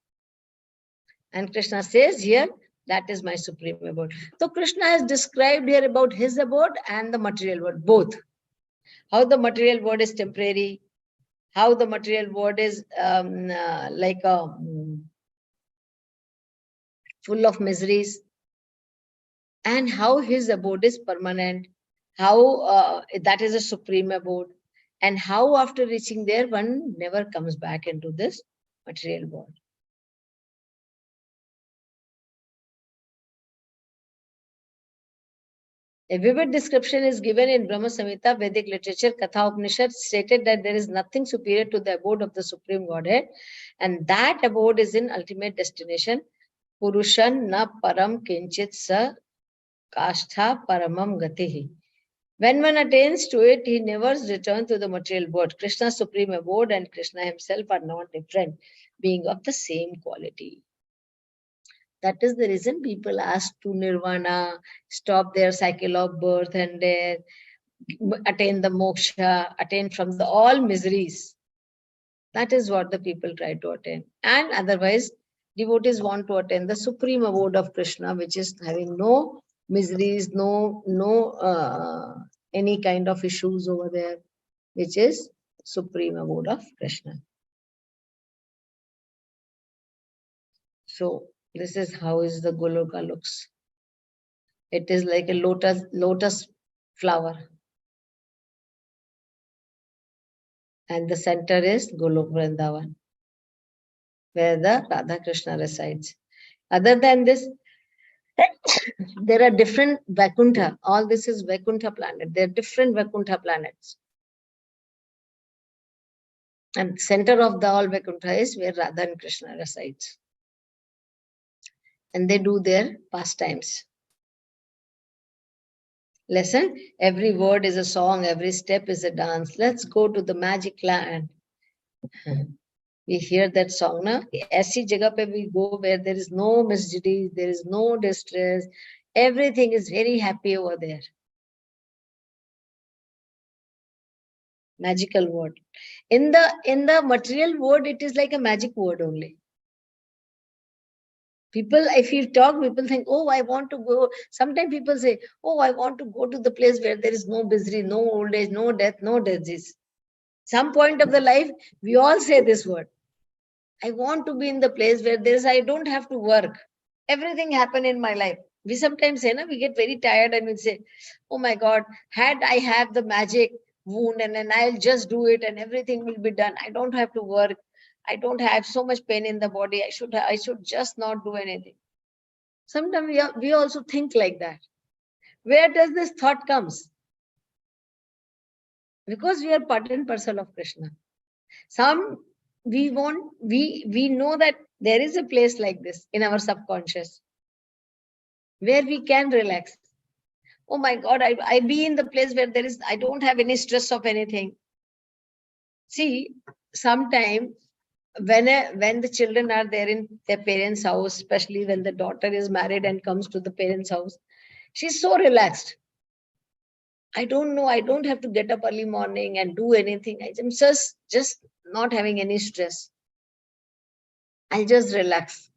And Krishna says here, that is my supreme abode. So Krishna has described here about his abode and the material world, both. How the material world is temporary, how the material world is full of miseries, and how his abode is permanent, how that is a supreme abode, and how after reaching there, one never comes back into this material world. A vivid description is given in Brahma Samhita, Vedic literature. Katha Upanishad stated that there is nothing superior to the abode of the Supreme Godhead, and that abode is in ultimate destination. Purushan na param kinchit sa kashtha paramam gatihi. When one attains to it, he never returns to the material world. Krishna's supreme abode and Krishna himself are not different, being of the same quality. That is the reason people ask to nirvana, stop their cycle of birth and death, attain the moksha, attain from the all miseries. That is what the people try to attain. And otherwise, devotees want to attain the supreme abode of Krishna, which is having no miseries, no any kind of issues over there, which is supreme abode of Krishna. So this is how is the Goloka looks. It is like a lotus flower. And the center is Golok Vrindavan, where the Radha Krishna resides. Other than this, there are different Vaikuntha. All this is Vaikuntha planet. There are different Vaikuntha planets. And center of the all Vaikuntha is where Radha and Krishna resides. And they do their pastimes. Lesson, every word is a song, every step is a dance. Let's go to the magic land. We hear that song, na? Aisi jagah pe we go where there is no misery, there is no distress. Everything is very happy over there. Magical word. In the material world, it is like a magic word only. People, if you talk, people think, oh, I want to go. Sometimes people say, oh, I want to go to the place where there is no misery, no old age, no death, no disease. Some point of the life, we all say this word. I want to be in the place where there is, I don't have to work. Everything happen in my life. We sometimes say, we get very tired and we say, oh my God, had I have the magic wound and then I'll just do it and everything will be done. I don't have to work. I don't have so much pain in the body. I should just not do anything. Sometimes we also think like that. Where does this thought comes? Because we are part and parcel of Krishna. We know that there is a place like this in our subconscious where we can relax. Oh my God, I be in the place where I don't have any stress of anything. See, sometime when the children are there in their parents' house, especially when the daughter is married and comes to the parents' house, she's so relaxed. I don't know, I don't have to get up early morning and do anything. I'm just not having any stress. I just relax.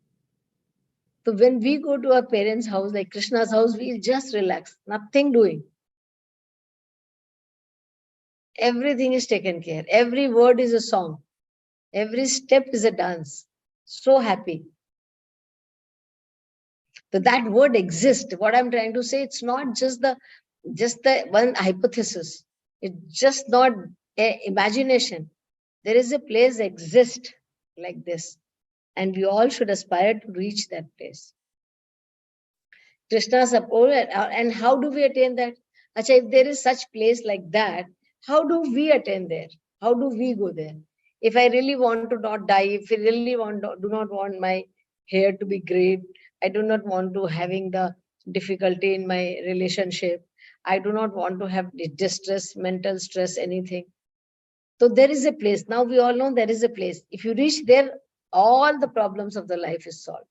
So when we go to our parents' house, like Krishna's house, we just relax, nothing doing. Everything is taken care. Every word is a song. Every step is a dance. So happy. So that word exists. What I'm trying to say, it's not just the one hypothesis. It's just not imagination. There is a place exist like this, and we all should aspire to reach that place. Krishna support, and how do we attain that? Acha, if there is such place like that, how do we attain there? How do we go there? If I really want to not die, if I really do not want my hair to be grayed, I do not want to having the difficulty in my relationship, I do not want to have distress, mental stress, anything. So there is a place. Now we all know there is a place. If you reach there, all the problems of the life is solved.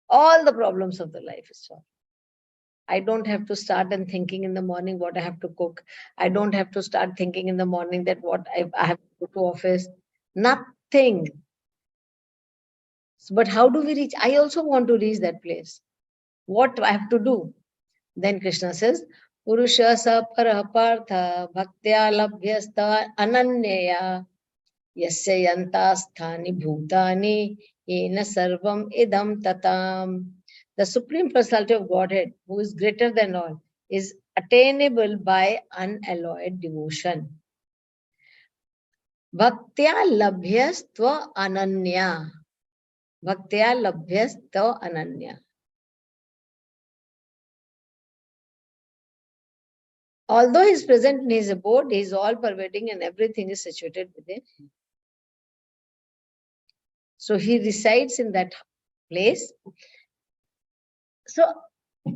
All the problems of the life is solved. I don't have to start and thinking in the morning what I have to cook. I don't have to start thinking in the morning that what I have to go to office. Nothing. But how do we reach? I also want to reach that place. What do I have to do? Then Krishna says, Purusha sa parapārtha bhaktya labhyasta ananyaya yasya yantasthani bhutani yena sarvam idam tatam. The Supreme Personality of Godhead, who is greater than all, is attainable by unalloyed devotion. Bhaktya labhyastva ananya. Bhaktya labhyastva ananya. Although he is present in his abode, he is all pervading and everything is situated within him. So he resides in that place. So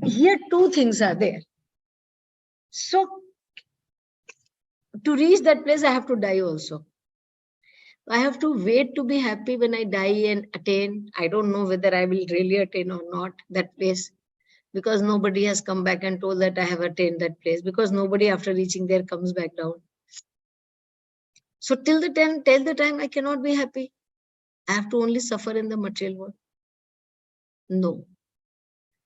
here two things are there. So to reach that place, I have to die also. I have to wait to be happy when I die and attain. I don't know whether I will really attain or not that place, because nobody has come back and told that I have attained that place, because nobody after reaching there comes back down. So till the time I cannot be happy. I have to only suffer in the material world. No.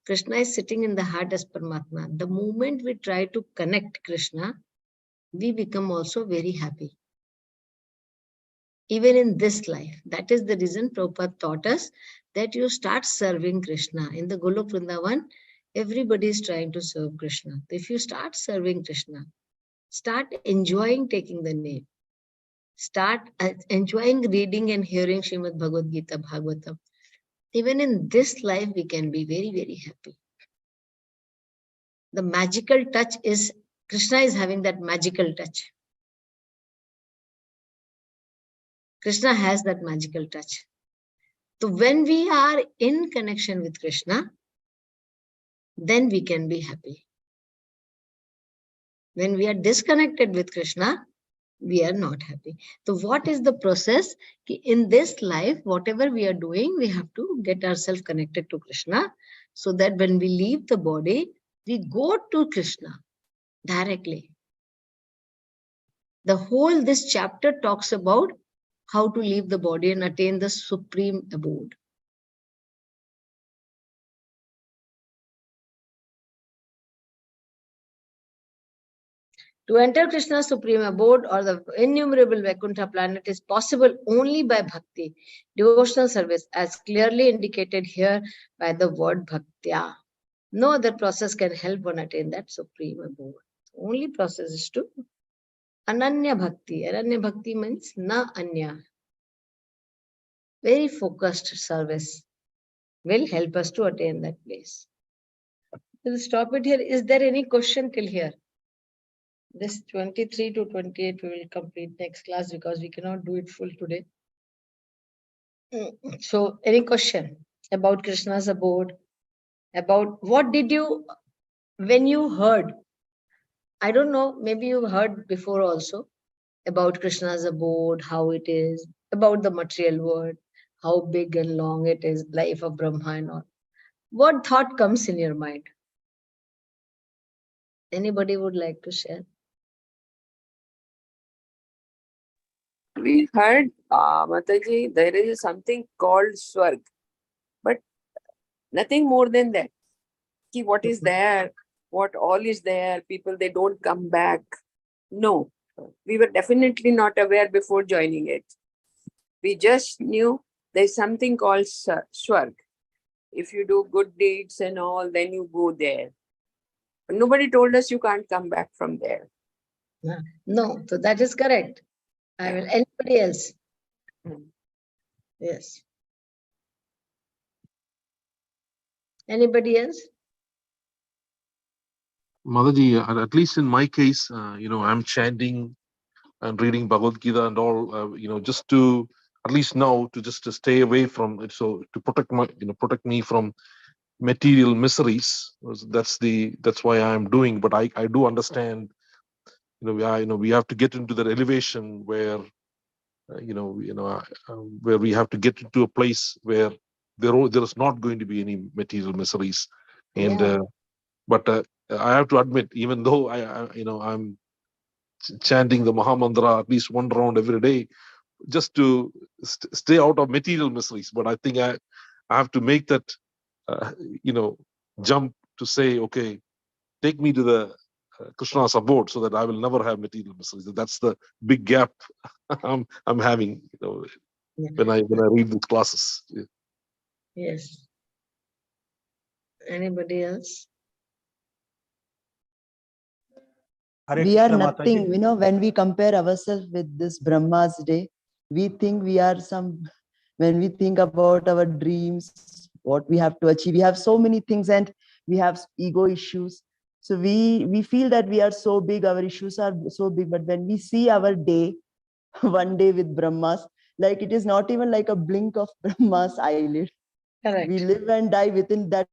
Krishna is sitting in the heart as Paramatma. The moment we try to connect Krishna, we become also very happy. Even in this life. That is the reason Prabhupada taught us that you start serving Krishna. In the Golok Vrindavan, everybody is trying to serve Krishna. If you start serving Krishna, start enjoying taking the name, start enjoying reading and hearing Srimad Bhagavad Gita, Bhagavatam. Even in this life, we can be very, very happy. The magical touch is, Krishna is having that magical touch. Krishna has that magical touch. So when we are in connection with Krishna, then we can be happy. When we are disconnected with Krishna, we are not happy. So what is the process? In this life, whatever we are doing, we have to get ourselves connected to Krishna, so that when we leave the body, we go to Krishna directly. This chapter talks about how to leave the body and attain the supreme abode. To enter Krishna's supreme abode or the innumerable Vaikuntha planet is possible only by bhakti, devotional service, as clearly indicated here by the word bhaktya. No other process can help one attain that supreme abode. Only process is to ananya bhakti. Ananya bhakti means na anya. Very focused service will help us to attain that place. We'll stop it here. Is there any question till here? This 23 to 28 we will complete next class, because we cannot do it full today. So any question about Krishna's abode? About what did you when you heard, I don't know, maybe you've heard before also about Krishna's abode, how it is, about the material world, how big and long it is, life of Brahma and all. What thought comes in your mind? Anybody would like to share? We heard, Mataji, there is something called Swarg, but nothing more than that. Ki what is there, what all is there, people, they don't come back. No, we were definitely not aware before joining it. We just knew there's something called Swarg. If you do good deeds and all, then you go there. But nobody told us you can't come back from there. No, so that is correct. I will. Anybody else? Yes. Anybody else? Mataji, at least in my case, I'm chanting and reading Bhagavad Gita and all, just to at least now to stay away from it, so to protect me from material miseries. That's why I'm doing. But I do understand, we have to get into that elevation where where we have to get into a place where there is not going to be any material miseries. And Yeah. but I have to admit, even though I'm chanting the Mahamantra at least one round every day, just to stay out of material miseries. But I think I have to make that jump to say, okay, take me to the Krishna's abode so that I will never have material miseries. That's the big gap I'm having, when I read these classes. Yeah. Yes. Anybody else? Hare We are Krishna, nothing, Mataji. when we compare ourselves with this Brahma's day, we think we are when we think about our dreams, what we have to achieve, we have so many things and we have ego issues. So we feel that we are so big, our issues are so big, but when we see our day, one day with Brahmas, like it is not even like a blink of Brahma's eyelid. Correct. We live and die within that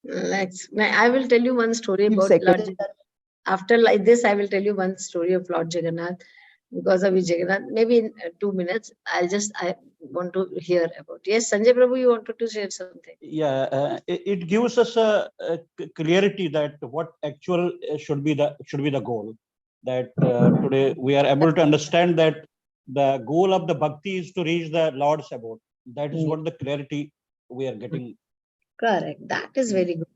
I will tell you one story few about Lord seconds. Jagannath. After like this, I will tell you one story of Lord Jagannath. Because of his Jagannath, maybe in 2 minutes, I want to hear about. Yes, Sanjay Prabhu, you wanted to share something. Yeah, it gives us a clarity that what actual should be the goal. That today we are able to understand that the goal of the bhakti is to reach the Lord's abode. That is what the clarity we are getting. Correct. That is very good.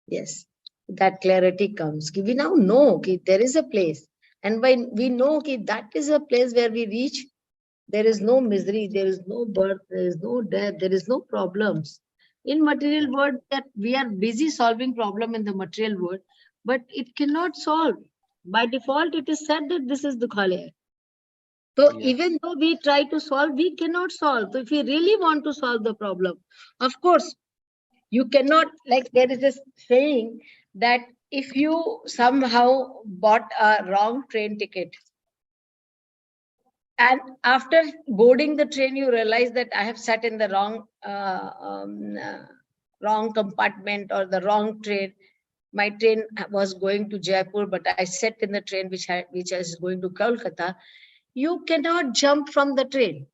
Yes, that clarity comes. We now know that there is a place, and when we know that that is a place where we reach, there is no misery, there is no birth, there is no death, there is no problems. In material world, that we are busy solving problem in the material world, but it cannot solve. By default, it is said that this is the Khale. So even though we try to solve, we cannot solve. So if we really want to solve the problem, of course, you cannot, like there is this saying that if you somehow bought a wrong train ticket and after boarding the train you realize that I have sat in the wrong compartment or the wrong train. My train was going to Jaipur, but I sat in the train which is going to Kolkata. You cannot jump from the train.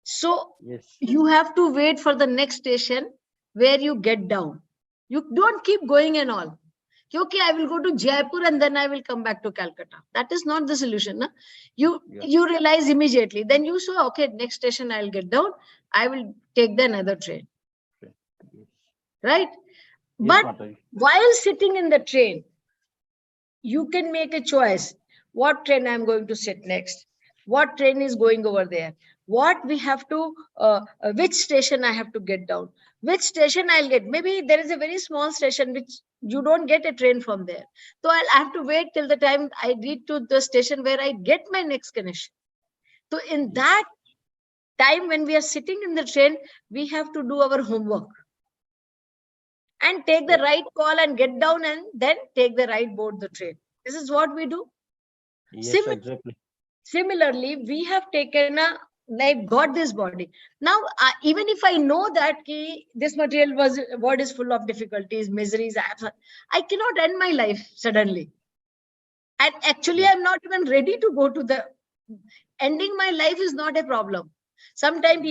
So you have to wait for the next station where you get down. You don't keep going and all. Okay, I will go to Jaipur and then I will come back to Calcutta. That is not the solution. Na? You realize immediately. Then you say, okay, next station I'll get down. I will take the another train. Right? But while sitting in the train, you can make a choice. What train I'm going to sit next? What train is going over there? What we have to, which station I have to get down? Which station I'll get? Maybe there is a very small station which you don't get a train from there. So I'll have to wait till the time I reach to the station where I get my next connection. So in that time when we are sitting in the train, we have to do our homework and take the right call and get down and then take the right board the train. This is what we do. Yes, exactly. Similarly, we have taken a life got this body. Now, even if I know that this material world is full of difficulties, miseries, I cannot end my life suddenly. And actually, I'm not even ready to go to the ending my life is not a problem. Sometimes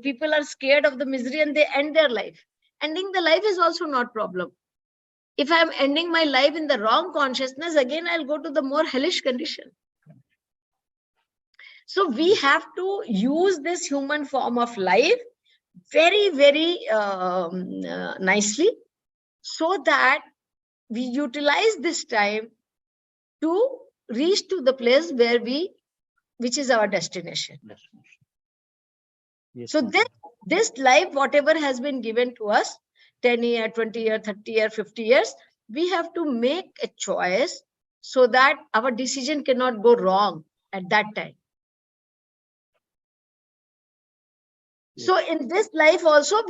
people are scared of the misery and they end their life. Ending the life is also not problem. If I'm ending my life in the wrong consciousness, again, I'll go to the more hellish condition. So we have to use this human form of life very, very nicely, so that we utilize this time to reach to the place which is our destination. Yes, So Mataji. this life, whatever has been given to us, 10 years, 20 years, 30 years, 50 years, we have to make a choice so that our decision cannot go wrong at that time. Yes. So in this life also,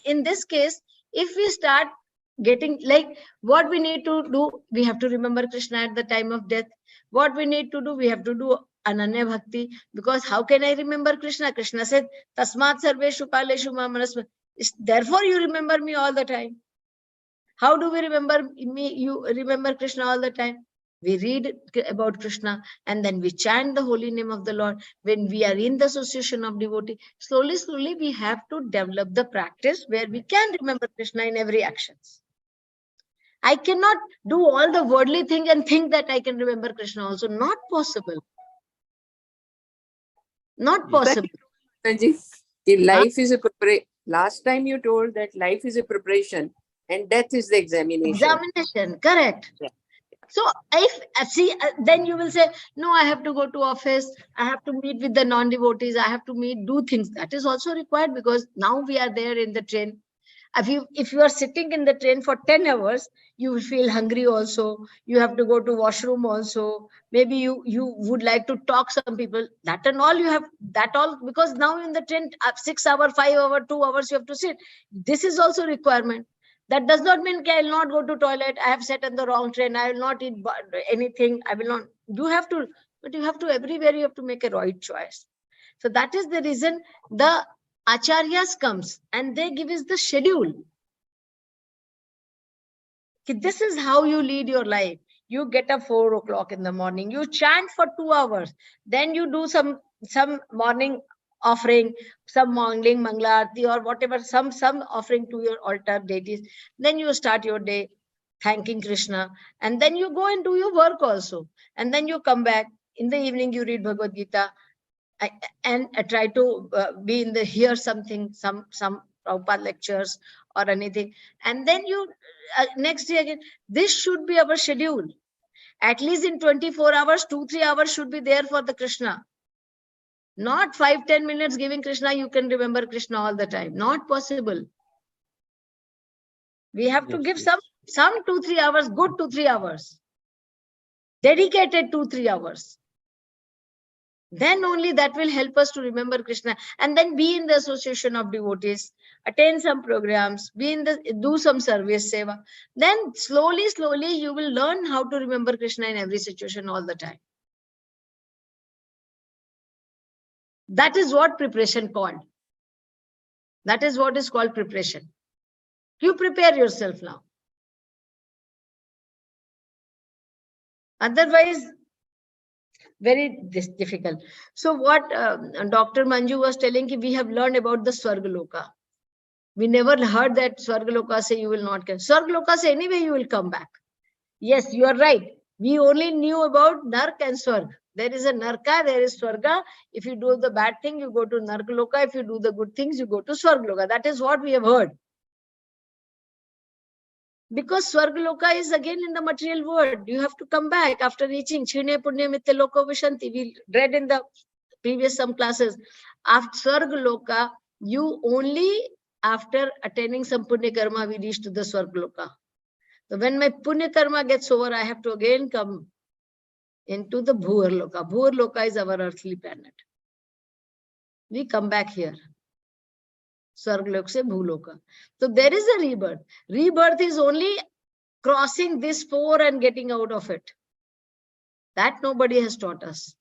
in this case, if we start getting like what we need to do, we have to remember Krishna at the time of death. What we need to do, we have to do Ananya Bhakti, because how can I remember Krishna? Krishna said, Tasmat Sarveshu Kaleshu Mamanasma. Therefore, you remember me all the time. How do we remember me? You remember Krishna all the time. We read about Krishna and then we chant the holy name of the Lord. When we are in the association of devotee, slowly, slowly we have to develop the practice where we can remember Krishna in every action. I cannot do all the worldly thing and think that I can remember Krishna also. Not possible. Not possible. Mataji, the life is a preparation. Last time you told that life is a preparation and death is the examination. Examination, correct. Yeah. So if then you will say, no, I have to go to office, I have to meet with the non-devotees, I have to do things. That is also required, because now we are there in the train. If you are sitting in the train for 10 hours, you will feel hungry also. You have to go to washroom also. Maybe you would like to talk some people. That and all you have, that all, because now in the train, 6 hours, 5 hours, 2 hours, you have to sit. This is also requirement. That does not mean I will not go to toilet. I have sat in the wrong train. I will not eat anything. I will not. You have to, but you have to, everywhere you have to make a right choice. So that is the reason the acharyas comes and they give us the schedule. This is how you lead your life. You get up 4 o'clock in the morning. You chant for 2 hours. Then you do some morning offering, some morning Mangala Aarti or whatever, some offering to your altar deities. Then you start your day thanking Krishna. And then you go and do your work also. And then you come back. In the evening, you read Bhagavad Gita. And try to be in the hear something, some Prabhupada lectures or anything, and then you next day again. This should be our schedule. At least in 24 hours, 2-3 hours should be there for the Krishna. Not 5-10 minutes giving Krishna. You can remember Krishna all the time. Not possible. We have to give some 2-3 hours, good 2-3 hours, dedicated 2-3 hours. Then only that will help us to remember Krishna, and then be in the association of devotees, attend some programs, do some service seva. Then slowly you will learn how to remember Krishna in every situation all the time. That is what preparation called. That is what is called preparation. You prepare yourself now. Otherwise, very difficult. So what Dr. Manju was telling, we have learned about the Swargaloka. We never heard that Swargaloka say you will not come. Swargaloka say anyway you will come back. Yes, you are right. We only knew about Nark and Swarg. There is a Narka, there is Swarga. If you do the bad thing, you go to Narkaloka. If you do the good things, you go to Swargaloka. That is what we have heard. Because Swargaloka is again in the material world. You have to come back after reaching Chine Punya Mitya Loko Vishanti. We read in the previous some classes. After Swargaloka, you only after attaining some Punya Karma, we reach to the Swargaloka. So when my Punya Karma gets over, I have to again come into the Bhuvar Loka. Bhuvar Loka is our earthly planet. We come back here. Swargaloka se Bhuloka. So there is a rebirth. Rebirth is only crossing this 4 and getting out of it. That nobody has taught us.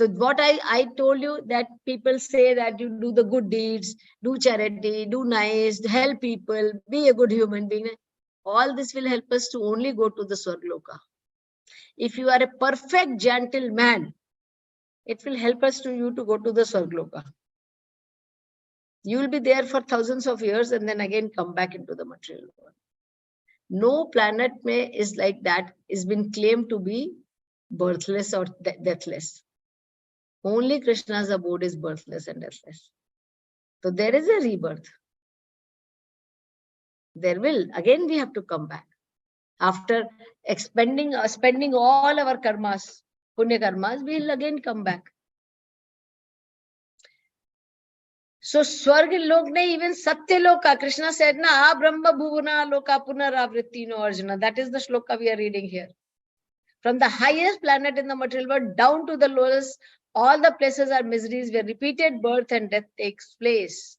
So what I told you, that people say that you do the good deeds, do charity, do nice, help people, be a good human being. All this will help us to only go to the Swargloka. If you are a perfect gentleman, it will help us to you to go to the Swargloka. You will be there for thousands of years and then again come back into the material world. No planet is like that, is been claimed to be birthless or deathless. Only Krishna's abode is birthless and deathless. So there is a rebirth. There will, again we have to come back. After spending all our karmas, punya karmas, we will again come back. So Swarga Lok ne, even Satya Loka, Krishna said, na Brahma Bhuvana Loka Punaravritti no Arjuna. That is the shloka we are reading here. From the highest planet in the material world down to the lowest, all the places are miseries where repeated birth and death takes place.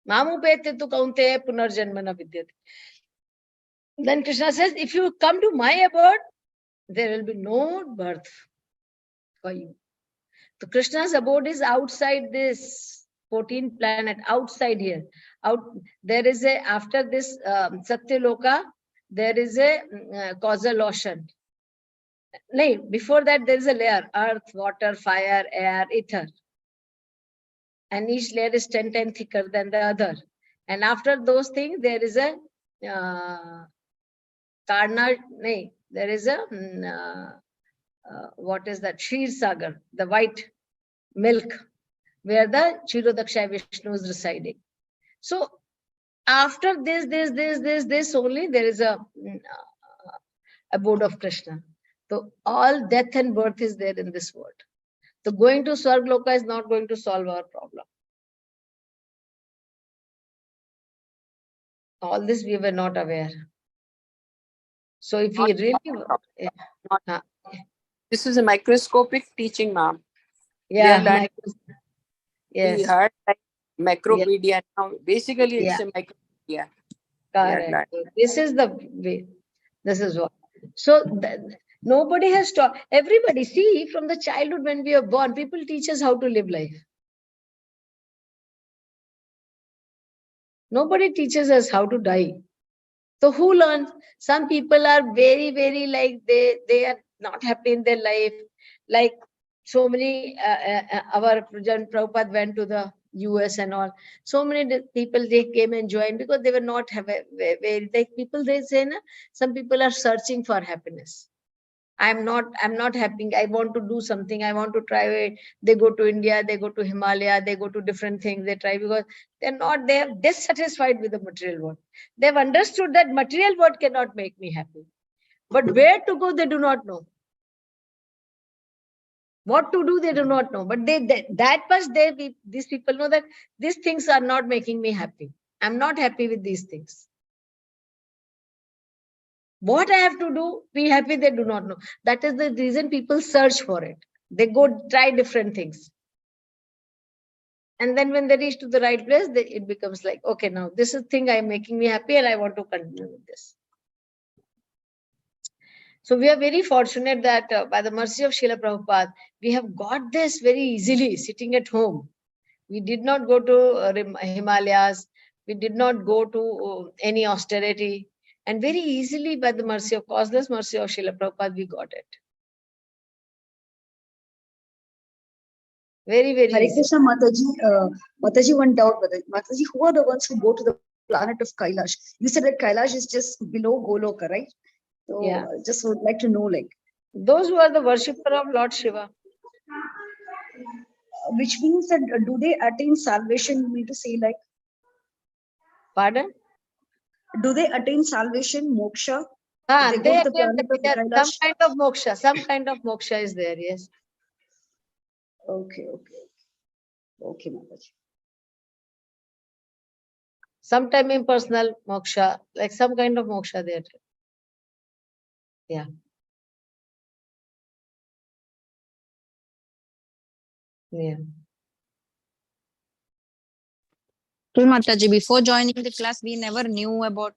Mamu pete tu kaunte punarjanmana vidyate. Then Krishna says, if you come to my abode, there will be no birth for you. So Krishna's abode is outside this 14th planet, outside here. There is a, after this Satya Loka, there is a causal ocean. No, before that there is a layer: earth, water, fire, air, ether. And each layer is 10 times thicker than the other. And after those things, there is a there is a what is that? Kshir Sagar, the white milk, where the Kshirodaksha Vishnu is residing. So after this only there is a abode of Krishna. So all death and birth is there in this world. So going to Swargloka is not going to solve our problem. All this we were not aware. So if we really... This is a microscopic teaching, ma'am. Yeah. We heard like macropedia. Now basically it's a micropedia. Correct. This is the way. This is what. So nobody has taught. Everybody, see, from the childhood when we are born, people teach us how to live life. Nobody teaches us how to die. So who learns? Some people are very, very like they are not happy in their life. Like so many, our Prajan Prabhupada went to the US and all. So many people, they came and joined because they were not very, like people, they say, na, some people are searching for happiness. I'm not happy. I want to do something. I want to try. They go to India, they go to Himalaya, they go to different things. They try because they're dissatisfied with the material world. They've understood that material world cannot make me happy. But where to go, they do not know. What to do, they do not know. But these people know that these things are not making me happy. I'm not happy with these things. What I have to do, be happy, they do not know. That is the reason people search for it. They go try different things. And then when they reach to the right place, it becomes like, okay, now this is thing I'm making me happy and I want to continue with this. So we are very fortunate that by the mercy of Srila Prabhupada, we have got this very easily sitting at home. We did not go to Himalayas. We did not go to any austerity. And very easily, by the mercy of causeless mercy of Srila Prabhupada, we got it. Very, very Hare easy. Krishna, Mataji, one doubt, Mataji, who are the ones who go to the planet of Kailash? You said that Kailash is just below Goloka, right? So Yeah. Just would like to know, like, those who are the worshipper of Lord Shiva. Which means that do they attain salvation? You mean to say, like, Pardon? do they attain salvation, moksha? They go to the attain planet of some Kailash? kind of moksha. Some kind of moksha is there, yes. Okay, Mataji. Sometime impersonal moksha, like some kind of moksha there. Yeah. Yeah. True, Mataji. Before joining the class, we never knew about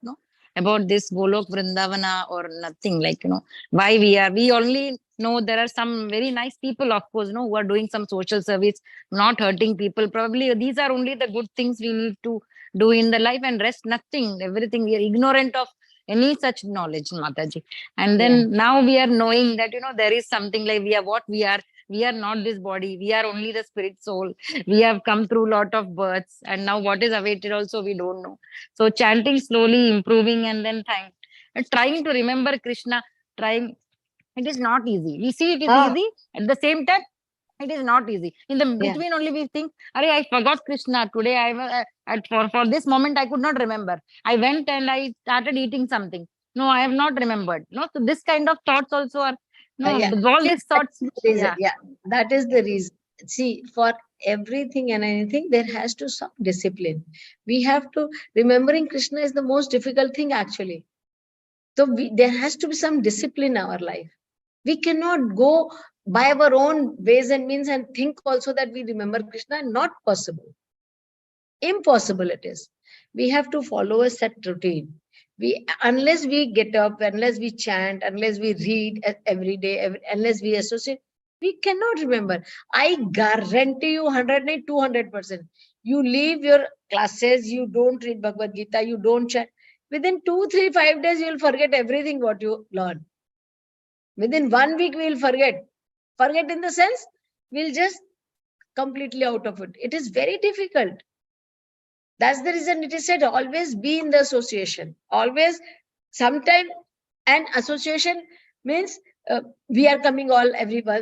this Golok Vrindavana or nothing, like, why we only No, there are some very nice people, of course, no, who are doing some social service, not hurting people. Probably these are only the good things we need to do in the life, and rest nothing. Everything we are ignorant of any such knowledge, Mataji. And then now we are knowing that, there is something like we are what we are. We are not this body. We are only the spirit soul. We have come through a lot of births, and now what is awaited also we don't know. So chanting slowly, improving, and then trying to remember Krishna, trying. It is not easy. We see it is easy. At the same time, it is not easy. In the between only we think, Arey, I forgot Krishna. Today I was for this moment I could not remember. I went and I started eating something. No, I have not remembered. No, so this kind of thoughts also are all these thoughts. Reason. Yeah, that is the reason. See, for everything and anything, there has to some discipline. We have to remembering Krishna is the most difficult thing actually. So there has to be some discipline in our life. We cannot go by our own ways and means and think also that we remember Krishna. Not possible. Impossible it is. We have to follow a set routine. Unless we get up, unless we chant, unless we read every day, unless we associate, we cannot remember. I guarantee you 100, 200%. You leave your classes, you don't read Bhagavad Gita, you don't chant. Within 2, 3, 5 days, you'll forget everything what you learn. Within 1 week, we'll forget. Forget in the sense, we'll just completely out of it. It is very difficult. That's the reason it is said, always be in the association. Always, sometime, and association means we are coming all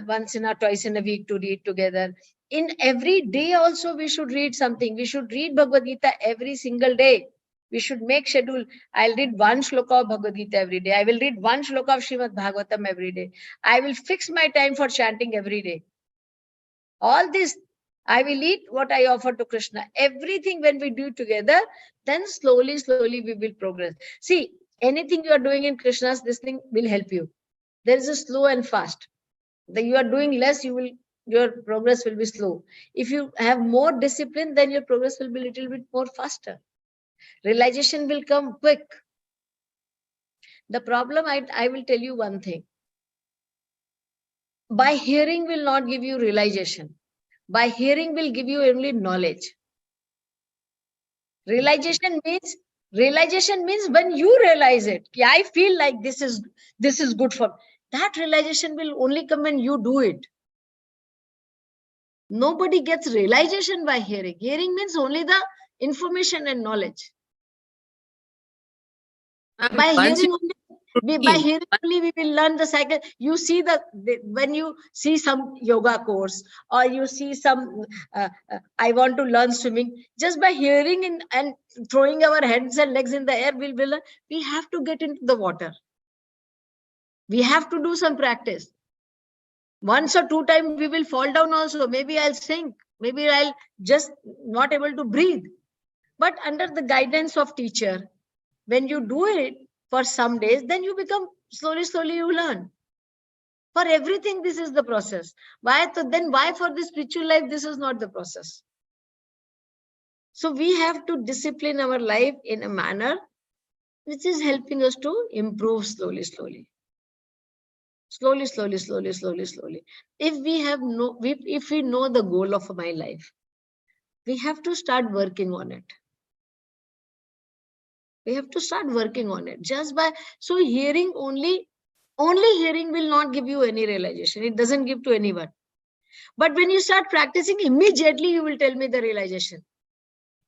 once in or twice in a week to read together. In every day also, we should read something. We should read Bhagavad Gita every single day. We should make schedule. I'll read 1 shloka of Bhagavad Gita every day. I will read 1 shloka of Srimad Bhagavatam every day. I will fix my time for chanting every day. All this, I will eat what I offer to Krishna. Everything when we do together, then slowly, slowly we will progress. See, anything you are doing in Krishna's, this thing will help you. There is a slow and fast. That you are doing less, your progress will be slow. If you have more discipline, then your progress will be a little bit more faster. Realization will come quick. The problem, I will tell you one thing. By hearing will not give you realization. By hearing will give you only knowledge. Realization means when you realize it. I feel like this is good for me. That realization will only come when you do it. Nobody gets realization by hearing. Hearing means only the information and knowledge. By hearing only we will learn the cycle. You see when you see some yoga course or you see some I want to learn swimming, just by hearing and throwing our hands and legs in the air, we have to get into the water. We have to do some practice. Once or 2 times we will fall down also. Maybe I'll sink. Maybe I'll just not able to breathe. But under the guidance of teacher, when you do it for some days, then you become slowly you learn. For everything, this is the process. Why for the spiritual life, this is not the process. So we have to discipline our life in a manner which is helping us to improve slowly. Slowly. If we know the goal of my life, we have to start working on it. We have to start working on it. So hearing only hearing will not give you any realization. It doesn't give to anyone. But when you start practicing, immediately you will tell me the realization.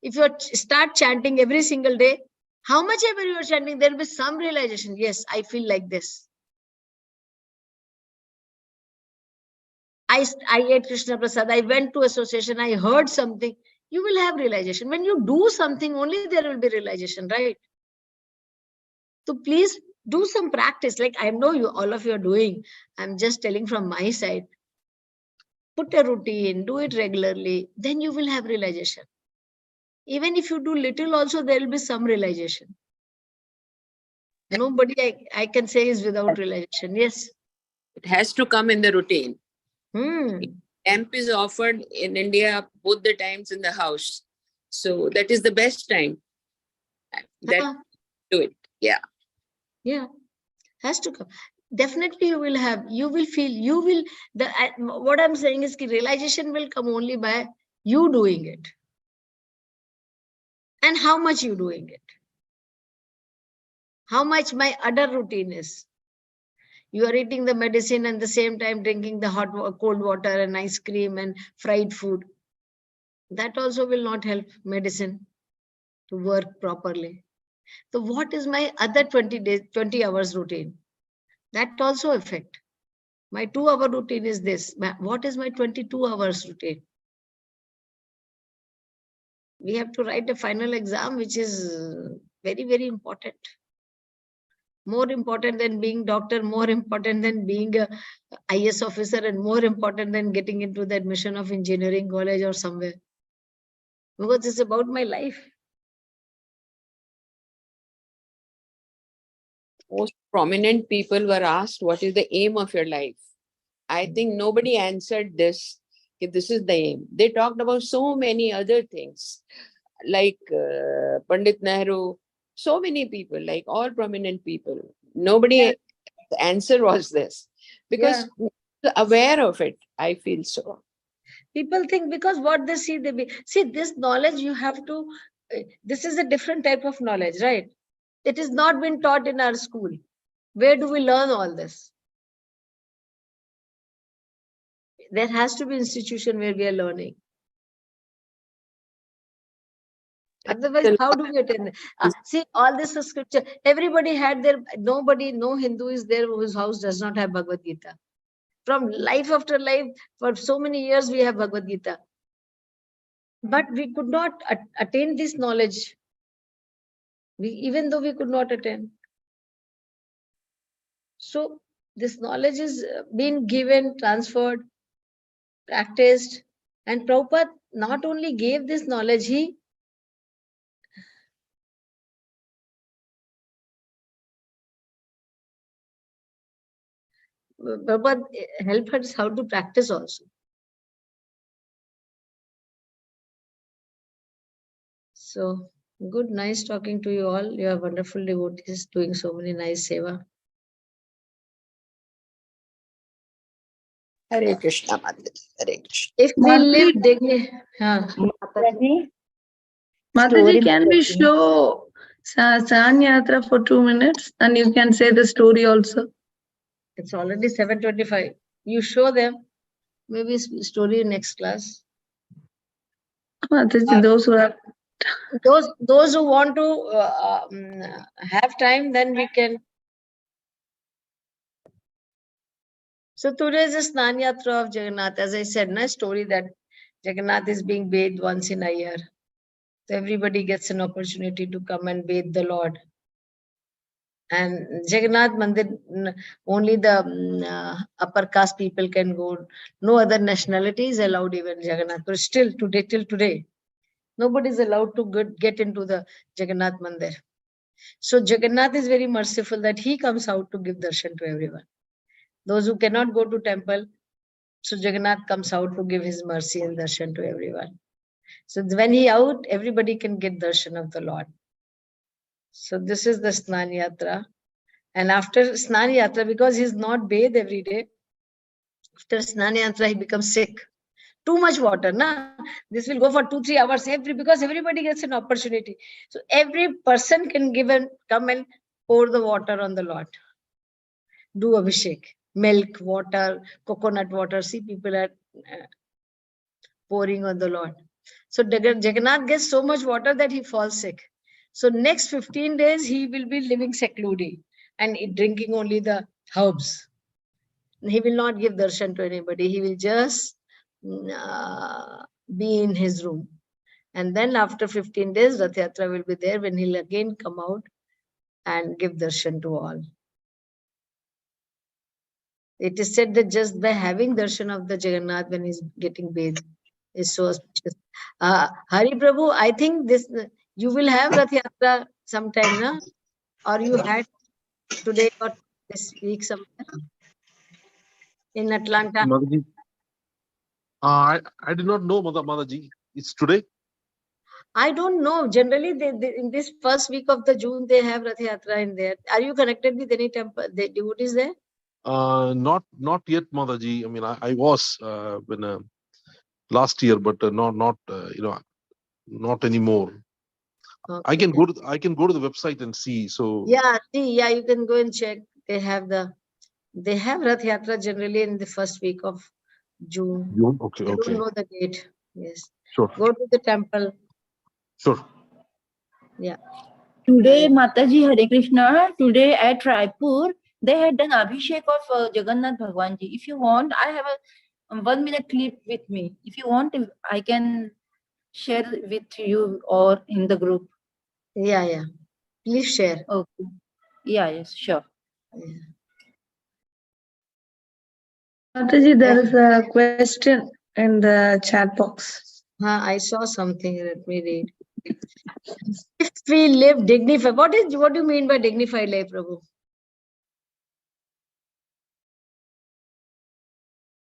If you start chanting every single day, how much ever you are chanting, there will be some realization. Yes, I feel like this. I ate Krishna Prasad. I went to association. I heard something. You will have realization. When you do something, only there will be realization, right? So please do some practice. Like I know all of you are doing. I'm just telling from my side. Put a routine, do it regularly. Then you will have realization. Even if you do little also, there will be some realization. Nobody I can say is without realization. Yes. It has to come in the routine. Camp is offered in India both the times in the house. So that is the best time. Do it. Yeah. Yeah. Has to come. definitely you will have, you will feel, you will, what I'm saying is realization will come only by you doing it. And how much you doing it. How much my other routine is. You are eating the medicine and the same time drinking the cold water and ice cream and fried food. That also will not help medicine to work properly. So what is my other 20 hours routine? That also affect. My 2-hour routine is this. What is my 22 hours routine? We have to write a final exam, which is very, very important. More important than being doctor, more important than being a IS officer, and more important than getting into the admission of engineering college or somewhere. Because it's about my life. Most prominent people were asked, what is the aim of your life? I think nobody answered this. If this is the aim. They talked about so many other things, like Pandit Nehru, so many people, like all prominent people. Nobody, the answer was this. Because aware of it, I feel so. People think because what they see, see this knowledge you have to, this is a different type of knowledge, right? It is not been taught in our school. Where do we learn all this? There has to be an institution where we are learning. Otherwise, how do we attend? See, all this is scripture. Everybody had their, nobody, no Hindu is there whose house does not have Bhagavad Gita. From life after life, for so many years, we have Bhagavad Gita. But we could not attain this knowledge. Even though we could not attain. So this knowledge is being given, transferred, practiced. And Prabhupada not only gave this knowledge, he Prabhupada helped us how to practice also. So good, nice talking to you all. You are wonderful devotees doing so many nice seva. Hare Krishna, Mataji. Hare Krishna. If we live, Mataji, can we show Sanyatra for 2 minutes and you can say the story also? It's already 7:25. You show them, maybe story next class. Mataji, those who are those who want to have time, then we can. So today is the Snan Yatra of Jagannath. As I said, a story that Jagannath is being bathed once in a year. So everybody gets an opportunity to come and bathe the Lord. And Jagannath Mandir, only the upper caste people can go. No other nationality is allowed even Jagannath. But still today, till today, nobody is allowed to get into the Jagannath Mandir. So Jagannath is very merciful that he comes out to give darshan to everyone. Those who cannot go to temple, so Jagannath comes out to give his mercy and darshan to everyone. So when he out, everybody can get darshan of the Lord. So this is the Snan Yatra. And after Snan Yatra, because he's not bathed every day, after Snan Yatra, he becomes sick. Too much water, na? This will go for 2-3 hours because everybody gets an opportunity. So every person can come and pour the water on the Lord. Do abhishek. Milk, water, coconut water. See, people are pouring on the Lord. So Jagannath gets so much water that he falls sick. So next 15 days, he will be living secluded and drinking only the herbs. He will not give darshan to anybody. He will just be in his room. And then after 15 days, Rath Yatra will be there when he'll again come out and give darshan to all. It is said that just by having darshan of the Jagannath when he's getting bathed is so auspicious. Hari Prabhu, I think this you will have Rath Yatra sometime, na? Or you had today or this week somewhere in Atlanta. Mataji, I did not know, Mataji. It's today. I don't know. Generally, they in this first week of the June, they have Rath Yatra in there. Are you connected with any temple, the devotees there? Not yet, Mataji. I mean, I was when last year, but not not anymore. I Okay. can go to the website and see. So Yeah, see, yeah, you can go and check. They have Rath Yatra generally in the first week of June. Okay, I don't okay, know the date. Yes. sure, Go to the temple. sure. Yeah. Today, Mataji Hare Krishna, today at Raipur, they had done Abhishek of Jagannath Bhagwanji. If you want, I have a 1 minute clip with me. If you want, I can share with you or in the group. Yeah, yeah. Please share. Okay. Yeah, yes, sure. Yeah. Mataji, there is a question in the chat box. I saw something. Let me read. If we live dignified, what do you mean by dignified life, Prabhu?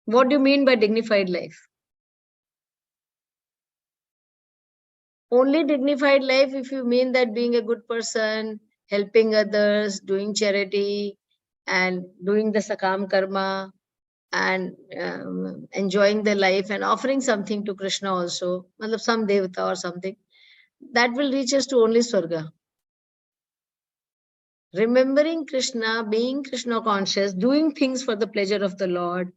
What do you mean by dignified life? Only dignified life if you mean that being a good person, helping others, doing charity, and doing the sakam karma, and enjoying the life and offering something to Krishna also, matlab some devata or something, that will reach us to only Swarga. Remembering Krishna, being Krishna conscious, doing things for the pleasure of the Lord,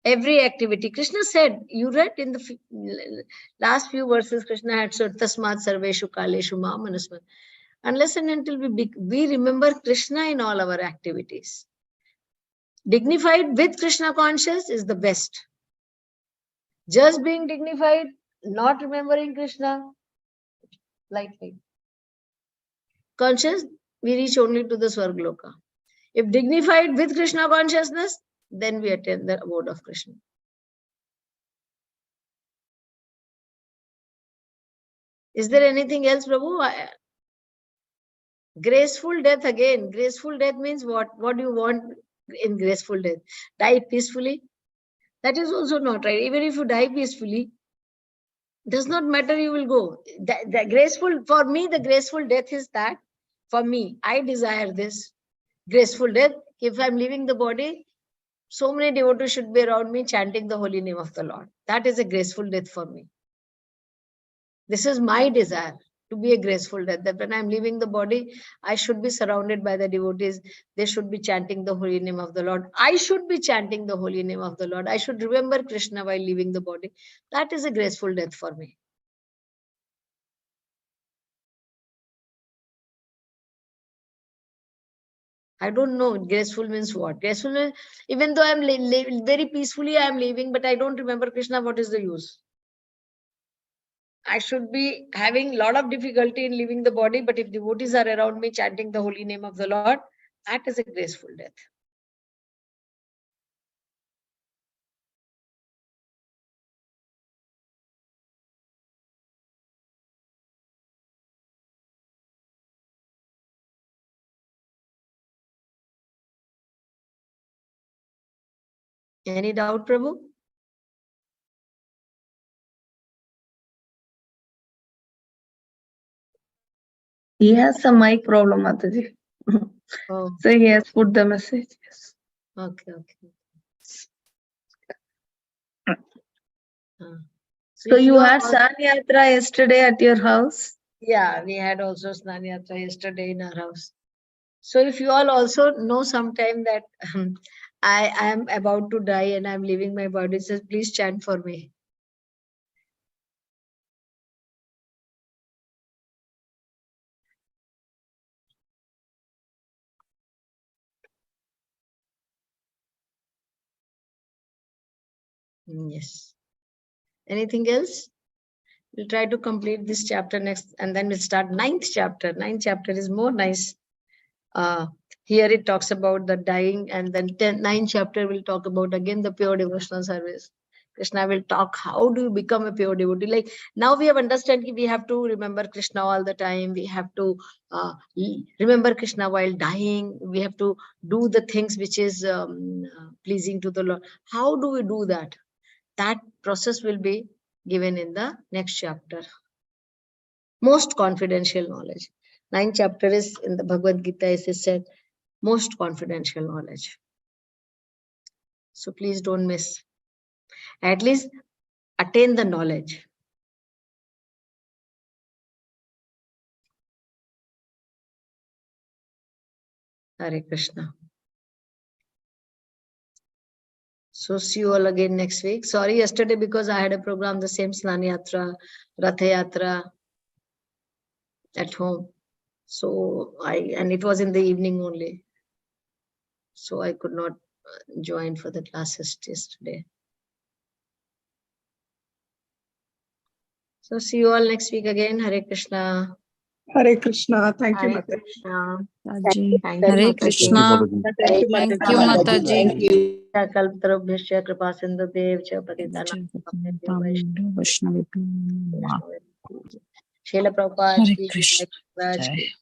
every activity. Krishna said, you read in the last few verses, Krishna had said, Tasmat Sarveshu Kaleshu Ma Manasmat. Unless and until we remember Krishna in all our activities. Dignified with Krishna conscious is the best. Just being dignified, not remembering Krishna, lightly. Conscious, we reach only to the Swargloka. If dignified with Krishna consciousness, then we attain the abode of Krishna. Is there anything else, Prabhu? Graceful death again. Graceful death means what? What do you want in graceful death? Die peacefully? That is also not right. Even if you die peacefully, does not matter, you will go. The graceful, for me, the graceful death is that, for me, I desire this graceful death. If I'm leaving the body, so many devotees should be around me chanting the holy name of the Lord. That is a graceful death for me. This is my desire, to be a graceful death. That when I'm leaving the body, I should be surrounded by the devotees. They should be chanting the holy name of the Lord. I should be chanting the holy name of the Lord. I should remember Krishna while leaving the body. That is a graceful death for me. I don't know. Graceful means what? Graceful means, even though I'm very peacefully, I'm leaving, but I don't remember Krishna, what is the use? I should be having a lot of difficulty in leaving the body, but if devotees are around me chanting the holy name of the Lord, that is a graceful death. Any doubt, Prabhu? He has some mic problem, Mataji. Oh, So he has put the message. Yes. okay, okay. So you are had San Yatra yesterday at your house? Yeah, we had also Snan Yatra yesterday in our house. So if you all also know sometime that I am about to die and I'm leaving my body, so please chant for me. Yes. Anything else? We'll try to complete this chapter next, and then we'll start ninth chapter. Ninth chapter is more nice. Here it talks about the dying, and then ninth chapter will talk about again the pure devotional service. Krishna will talk how do you become a pure devotee. Like now we have understood we have to remember Krishna all the time. We have to remember Krishna while dying. We have to do the things which is pleasing to the Lord. How do we do that? That process will be given in the next chapter. Most confidential knowledge. Ninth chapter is in the Bhagavad Gita, as it said, most confidential knowledge. So please don't miss. At least attain the knowledge. Hare Krishna. So see you all again next week. Sorry yesterday because I had a program, the same Snan Yatra, Ratha Yatra at home. So and it was in the evening only. So I could not join for the classes yesterday. So see you all next week again. Hare Krishna. Hare Krishna. Thank you, Hare Mataji. Krishna. Mataji. Thank Hare you, Krishna. Mataji. Thank you, Thank Mataji. you, Mataji. Thank you. Kalptarubhyasya kripa sindhudev cha patitana Vaishnavi. Srila Prabhupada Hare ki Krishna. Raj Jai. ki